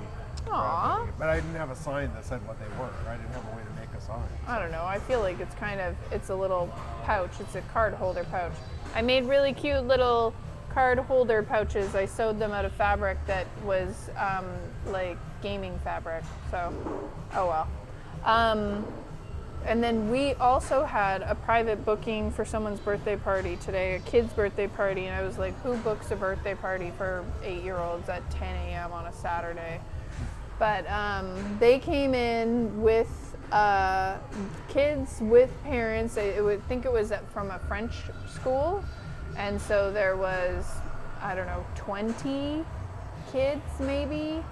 Aw. grabbed any. But I didn't have a sign that said what they were. I didn't have a way to make a sign. I don't know. I feel like it's a little pouch. It's a card holder pouch. I made really cute little card holder pouches. I sewed them out of fabric that was like gaming fabric. So, oh well. And then we also had a private booking for someone's birthday party today, a kid's birthday party. And I was like, who books a birthday party for 8-year-olds at 10 a.m. on a Saturday? But they came in with kids with parents. I would think it was from a French school, and so there was, I don't know, 20 kids maybe,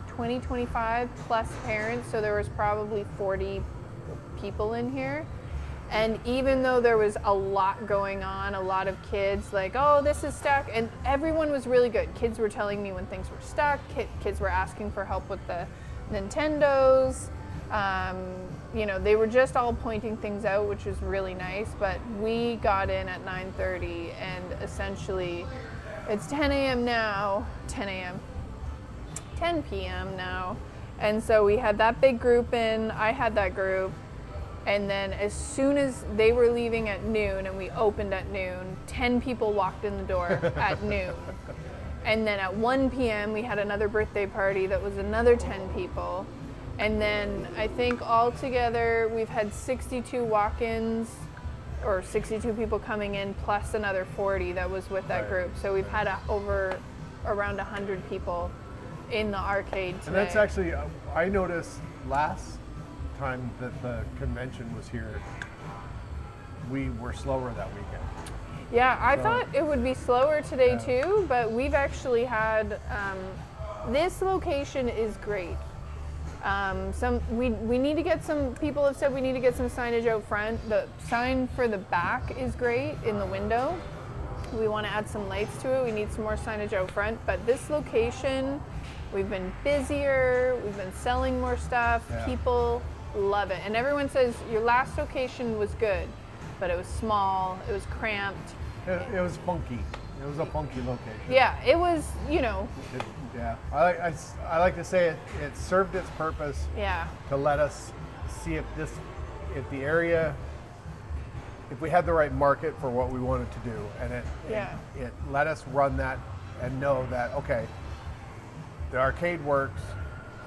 20, 25 plus parents. So there was probably 40 people in here. And even though there was a lot going on, a lot of kids like, oh, this is stuck, and everyone was really good. Kids were telling me when things were stuck. Kids were asking for help with the Nintendos. You know, they were just all pointing things out, which was really nice. But we got in at 9:30, and essentially, it's 10 a.m. now. 10 a.m. 10 p.m. now, and so we had that big group in. I had that group. And then as soon as they were leaving at noon and we opened at noon, 10 people walked in the door at noon. And then at 1 p.m. we had another birthday party that was another 10 people. And then I think altogether we've had 62 walk-ins, or 62 people coming in plus another 40 that was with that group. So we've had over around 100 people in the arcade today. And that's actually, I noticed last time that the convention was here, we were slower that weekend. Yeah, I So- thought it would be slower today Yeah. too, but we've actually had, this location is great. We need to get some, people have said we need to get some signage out front. The sign for the back is great in the window. We want to add some lights to it. We need some more signage out front, but this location, we've been busier, we've been selling more stuff. Yeah. People love it. And everyone says your last location was good, but it was small, it was cramped. It was funky. It was a funky location. Yeah, it was, you know, Yeah. I like to say it served its purpose yeah. to let us see if the area, if we had the right market for what we wanted to do, and it let us run that and know that, okay, the arcade works,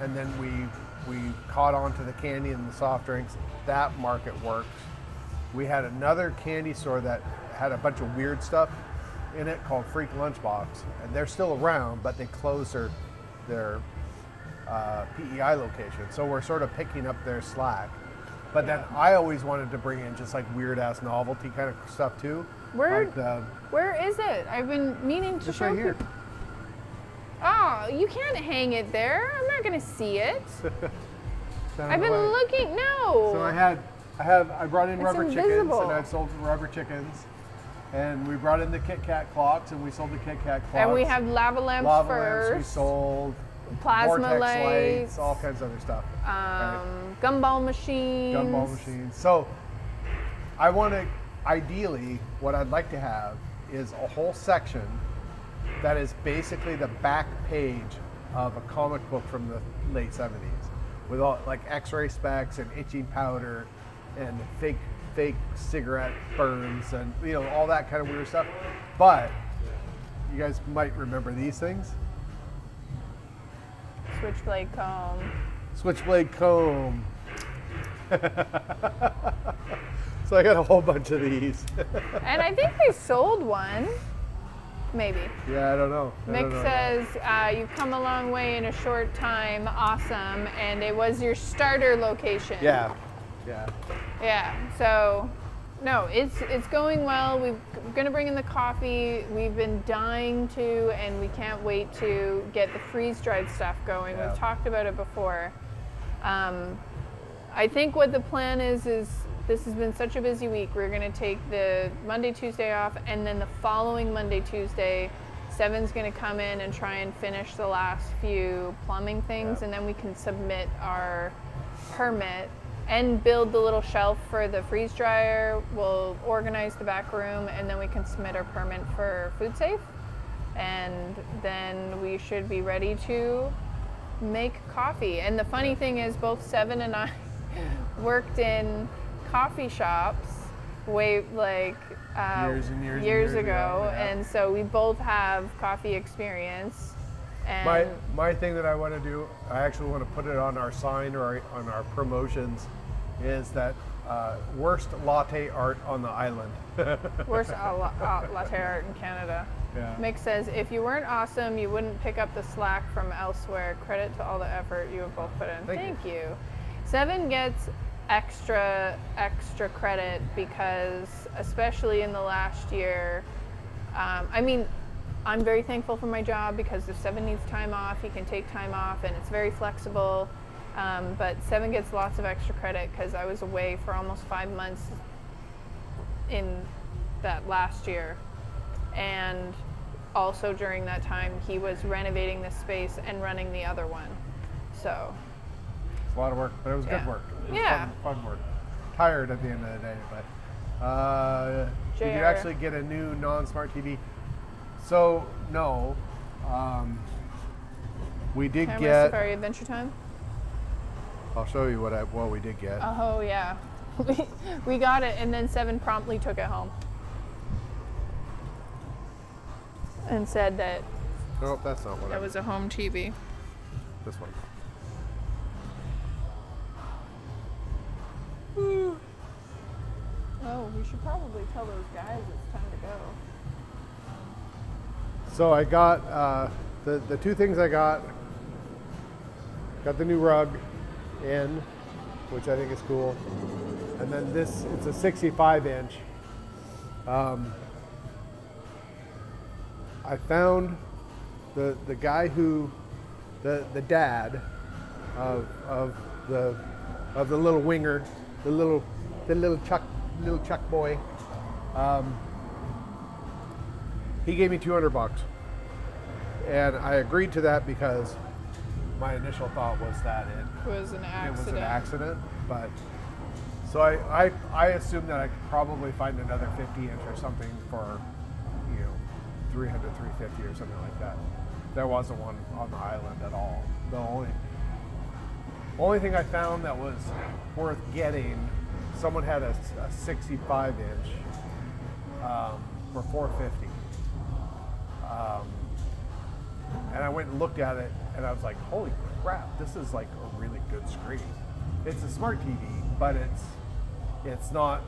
and then we caught on to the candy and the soft drinks. That market works. We had another candy store that had a bunch of weird stuff in it called Freak Lunchbox, and they're still around, but they closed their PEI location. So we're sort of picking up their slack. But then I always wanted to bring in just like weird ass novelty kind of stuff too. Where is it? I've been meaning to Just show right here. people. Oh, you can't hang it there. I'm not gonna see it. I've been looking. No. So I brought in It's rubber chickens, invisible. and I've sold rubber chickens. And we brought in the Kit Kat clocks, and we sold the Kit Kat clocks. And we have lava lamps lava first. lamps we sold, Plasma vortex lights, all kinds of other stuff. gumball machines. Gumball machines. So I want to, ideally, what I'd like to have is a whole section that is basically the back page of a comic book from the late 70s with all like x-ray specs and itching powder and fake cigarette burns and all that kind of weird stuff. But you guys might remember these things. Switchblade comb. Switchblade comb. So I got a whole bunch of these. And I think they sold one. Maybe. Yeah, I don't know. Mick says, you've come a long way in a short time. Awesome. And it was your starter location. Yeah. Yeah. So, no, it's going well. We're going to bring in the coffee. We've been dying to, and we can't wait to get the freeze-dried stuff going. Yeah. We've talked about it before. I think what the plan is this has been such a busy week. We're going to take the Monday, Tuesday off, and then the following Monday, Tuesday, Seven's going to come in and try and finish the last few plumbing things, and then we can submit our permit and build the little shelf for the freeze dryer. We'll organize the back room, and then we can submit our permit for food safe, and then we should be ready to make coffee. And the funny thing is, both Seven and I worked in coffee shops way Years and years and years years ago, ago, yeah. and so we both have coffee experience. And My thing that I want to do, I actually want to put it on our sign or on our promotions, is that worst latte art on the island. worst latte art in Canada. Yeah. Mick says, if you weren't awesome, you wouldn't pick up the slack from elsewhere. Credit to all the effort you have both put in. Thank you. Seven gets extra credit because, especially in the last year, I mean, I'm very thankful for my job because if Seven needs time off, he can take time off, and it's very flexible. But Seven gets lots of extra credit because I was away for almost 5 months in that last year. And also during that time, he was renovating this space and running the other one. So It's a lot of work, but it was Yeah. good work. It was Yeah. fun work. Tired at the end of the day, but did you JR. actually get a new non-smart TV? So no, we did Camera get. Safari Adventure Time. I'll show you what we did get. Oh yeah, we got it, and then Seven promptly took it home and said that Nope, that's not what I that was a home TV. This one. Oh, we should probably tell those guys it's time to go. So I got the two things I got. Got the new rug in, which I think is cool, and then this. It's a 65-inch. I found the guy who the dad of the little winger, the little Chuck boy. He gave me $200, and I agreed to that because my initial thought was that It was an it was accident. an accident. But so I assumed that I could probably find another 50-inch or something for 300, 350 or something like that. There wasn't one on the island at all. The only thing I found that was worth getting, someone had a 65-inch for $450. And I went and looked at it, and I was like, holy crap, this is like a really good screen. It's a smart TV, but it's not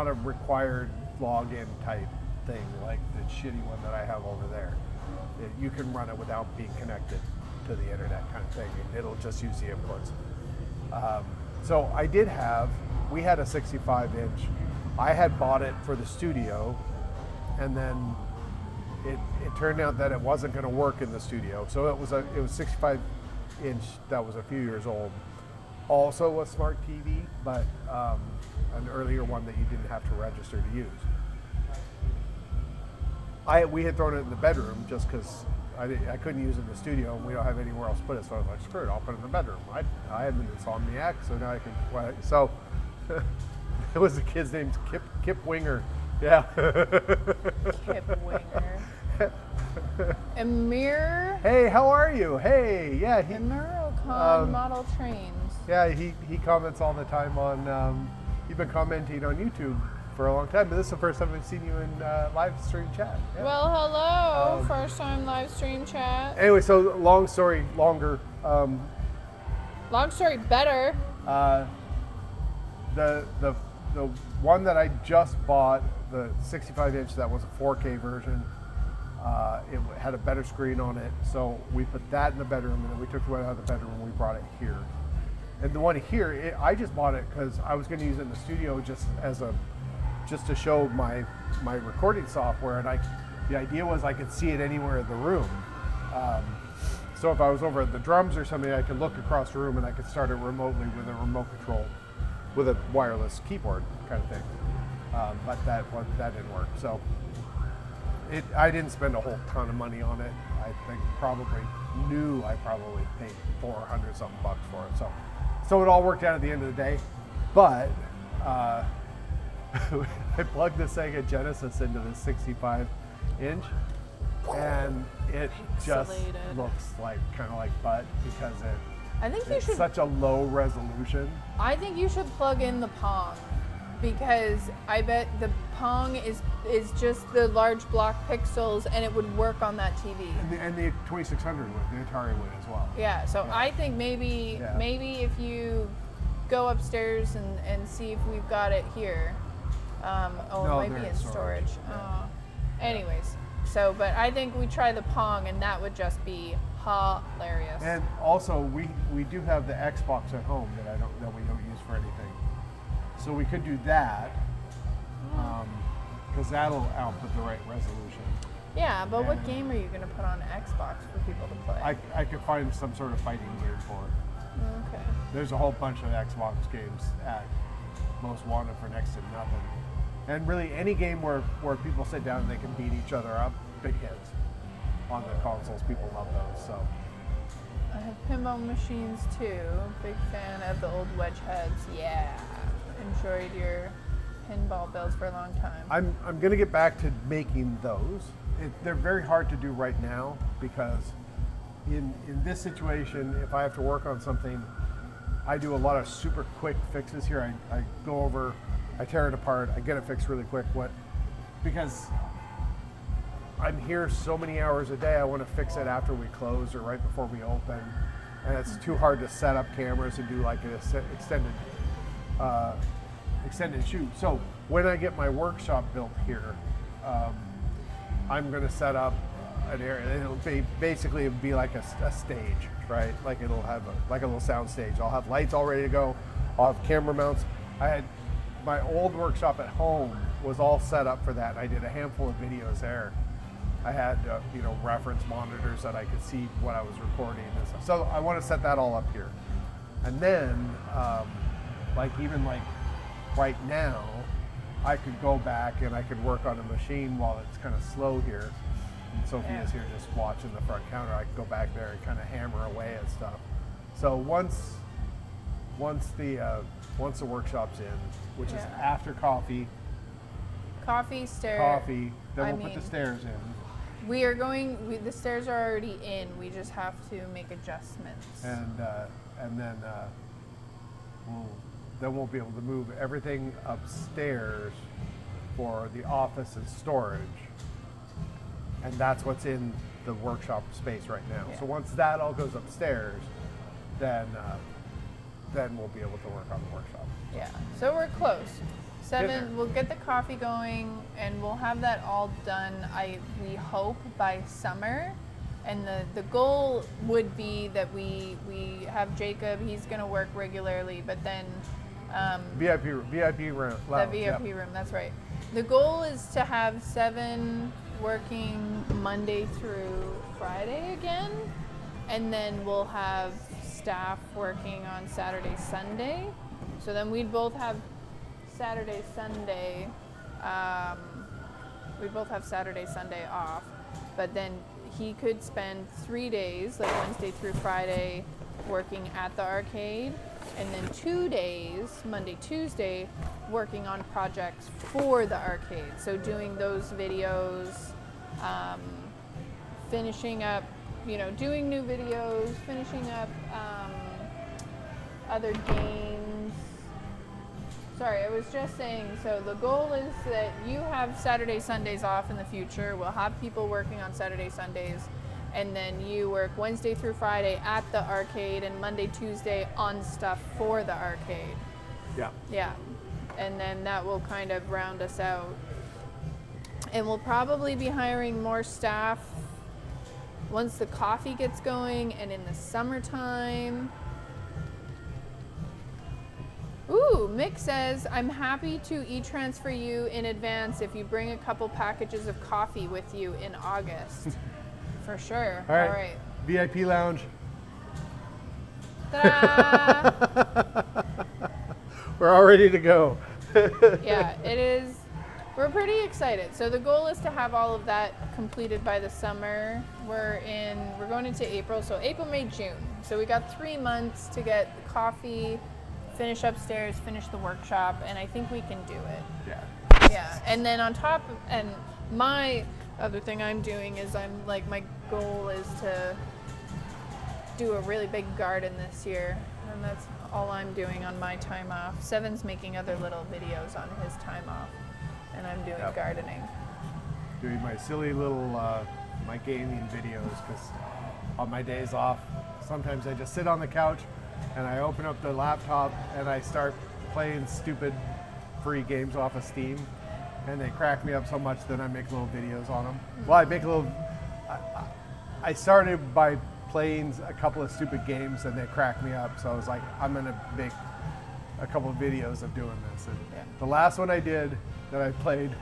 a required login type thing like the shitty one that I have over there. You can run it without being connected to the internet kind of thing, and it'll just use the inputs. So we had a 65-inch. I had bought it for the studio, and then it turned out that it wasn't going to work in the studio. So it was 65-inch that was a few years old. Also a smart TV, but an earlier one that you didn't have to register to use. We had thrown it in the bedroom just because I couldn't use it in the studio, and we don't have anywhere else to put it. So I was like, screw it, I'll put it in the bedroom. I am an insomniac, so now I can. So it was the kid's name's Kip Winger. Yeah. Kip Winger. Amir. Hey, how are you? Hey, yeah. Amir Khan Model Trains. Yeah, he comments all the time on. You've been commenting on YouTube for a long time, but this is the first time I've seen you in live stream chat. Yeah. Well, hello. First time live stream chat. Anyway, so long story longer. Long story better. The one that I just bought, the 65-inch, that was a 4K version. It had a better screen on it, so we put that in the bedroom, and then we took it out of the bedroom and we brought it here. And the one here, I just bought it because I was going to use it in the studio just to show my recording software, and the idea was I could see it anywhere in the room. So if I was over at the drums or something, I could look across the room and I could start it remotely with a remote control, with a wireless keyboard kind of thing. But that didn't work. So I didn't spend a whole ton of money on it. I think I probably paid $400 something for it. So it all worked out at the end of the day. But I plugged the Sega Genesis into the 65-inch, and it just Pixelated. looks kind of like butt because I think you it's should. such a low resolution. I think you should plug in the Pong, because I bet the Pong is just the large block pixels, and it would work on that TV. And the 2600 would, the Atari would as well. Yeah. So I think maybe if you go upstairs and see if we've got it here. No, it might they're be in in storage. storage. Anyways, but I think we try the Pong, and that would just be hilarious. And also, we do have the Xbox at home that we don't use for anything. So we could do that, because that'll output the right resolution. Yeah, but what And- game are you going to put on Xbox for people to play? I could find some sort of fighting game for it. Okay. There's a whole bunch of Xbox games at Most Wanted for next to nothing. And really any game where people sit down and they can beat each other up, big hits on the consoles. People love those. So I have pinball machines too. Big fan of the old wedge heads. Yeah. Enjoyed your pinball builds for a long time. I'm gonna get back to making those. They're very hard to do right now because in this situation, if I have to work on something, I do a lot of super quick fixes here. I go over, I tear it apart, I get it fixed really quick. Because I'm here so many hours a day, I want to fix it after we close or right before we open, and it's too hard to set up cameras and do like an extended shoot. So when I get my workshop built here, I'm going to set up an area. It'll be like a stage, right? Like it'll have like a little sound stage. I'll have lights all ready to go. I'll have camera mounts. I had my old workshop at home was all set up for that. I did a handful of videos there. I had reference monitors that I could see what I was recording and stuff. So I want to set that all up here, and then even right now, I could go back and I could work on a machine while it's kind of slow here. And Sophia's here just watching the front counter. I could go back there and kind of hammer away at stuff. So once the workshop's in, which is after coffee, Coffee, then we'll put the stairs in. We are going. The stairs are already in. We just have to make adjustments. And then we'll be able to move everything upstairs for the office and storage, and that's what's in the workshop space right now. Yeah. So once that all goes upstairs, then we'll be able to work on the workshop. Yeah. So we're close. there. 7. We'll get the coffee going, and we'll have that all done. We hope by summer. And the goal would be that we have Jacob. He's going to work regularly, but then VIP room, lounge, the VIP room. That's right. The goal is to have 7 working Monday through Friday again, and then we'll have staff working on Saturday, Sunday. So then we'd both have Saturday, Sunday. We'd both have Saturday, Sunday off, but then he could spend 3 days, like Wednesday through Friday, working at the arcade, and then 2 days, Monday, Tuesday, working on projects for the arcade. So doing those videos, finishing up, doing new videos, finishing up other games. Sorry, I was just saying, so the goal is that you have Saturday, Sundays off in the future. We'll have people working on Saturday, Sundays, and then you work Wednesday through Friday at the arcade and Monday, Tuesday on stuff for the arcade. Yeah. Yeah. And then that will kind of round us out. And we'll probably be hiring more staff once the coffee gets going and in the summertime. Ooh, Mick says, I'm happy to e-transfer you in advance if you bring a couple packages of coffee with you in August. For sure. All right. VIP lounge. Ta-da! We're all ready to go. Yeah, it is. We're pretty excited. So the goal is to have all of that completed by the summer. We're going into April, so April, May, June. So we got 3 months to get the coffee, finish upstairs, finish the workshop, and I think we can do it. Yeah. Yeah, and then on top of, and my other thing I'm doing is my goal is to do a really big garden this year, and that's all I'm doing on my time off. 7's making other little videos on his time off, and I'm doing gardening. Doing my silly little my gaming videos, because on my days off, sometimes I just sit on the couch and I open up the laptop and I start playing stupid free games off of Steam, and they crack me up so much that I make little videos on them. Well, I make a little. I started by playing a couple of stupid games and they crack me up. So I was like, I'm gonna make a couple of videos of doing this. And the last one I did that I played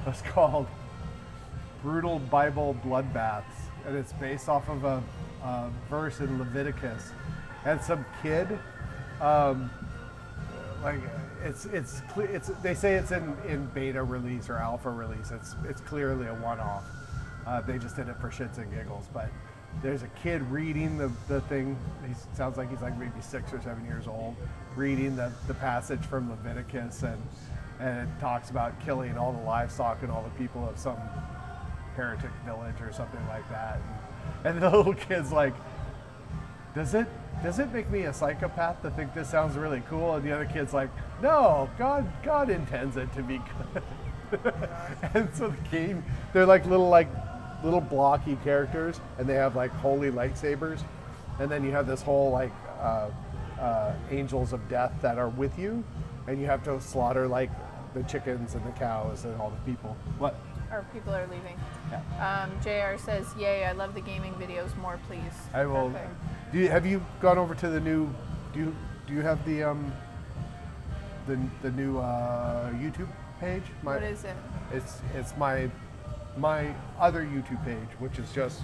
was called Brutal Bible Bloodbaths, and it's based off of a verse in Leviticus. And some kid, like it's they say it's in beta release or alpha release. It's clearly a one-off. They just did it for shits and giggles, but there's a kid reading the thing. He sounds like he's like maybe 6 or 7 years old, reading the passage from Leviticus, and it talks about killing all the livestock and all the people of some heretic village or something like that. And the little kid's like, does it make me a psychopath to think this sounds really cool? And the other kid's like, no, God intends it to be good. And so the game, they're like little blocky characters, and they have like holy lightsabers, and then you have this whole like angels of death that are with you, and you have to slaughter like the chickens and the cows and all the people. What? Our people are leaving. Yeah. JR says, yay, I love the gaming videos. More, please. I will. Perfect. Have you gone over to the new? Do you have the new YouTube page? What is it? It's my other YouTube page, which is just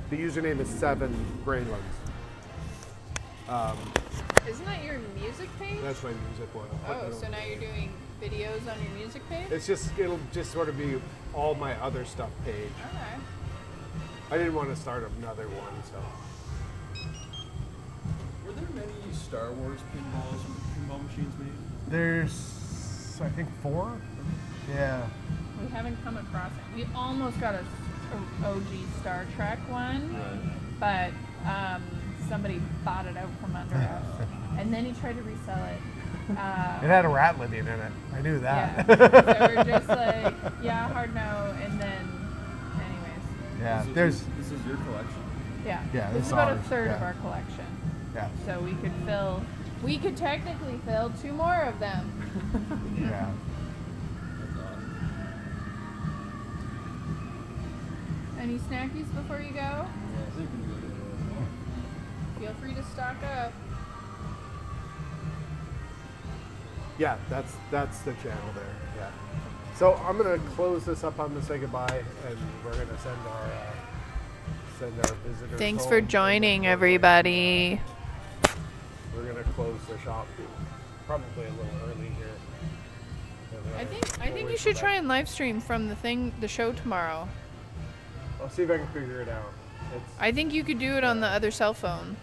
the username is 7 Greylands. Isn't that your music page? That's my music one. Oh, so now you're doing videos on your music page? It'll just sort of be all my other stuff page. Okay. I didn't want to start another one, so. Were there many Star Wars pinball machines made? There's, I think, 4. Yeah. We haven't come across it. We almost got a OG Star Trek one, but somebody bought it out from under us, and then he tried to resell it. It had a rat living in it. I knew that. Yeah. So we're just like, yeah, hard no, and then, anyways. Yeah. This is your collection. Yeah. Yeah, This it's is about ours, a third of yeah. our collection. Yeah. So we could technically fill 2 more of them. Yeah. That's awesome. Any snackies before you go? Yeah, I think we can go to Feel free to stock up. Yeah, that's the channel there. Yeah. So I'm gonna close this up. I'm gonna say goodbye, and we're gonna send our visitors. Thanks home. for joining, everybody. We're gonna close the shop probably a little early here. I think you should try and live stream from the show tomorrow. I'll see if I can figure it out. I think you could do it on the other cell phone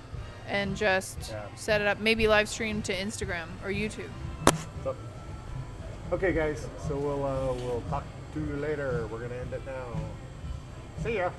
and just set it up. Maybe live stream to Instagram or YouTube. So, okay, guys. So we'll talk to you later. We're gonna end it now. See ya.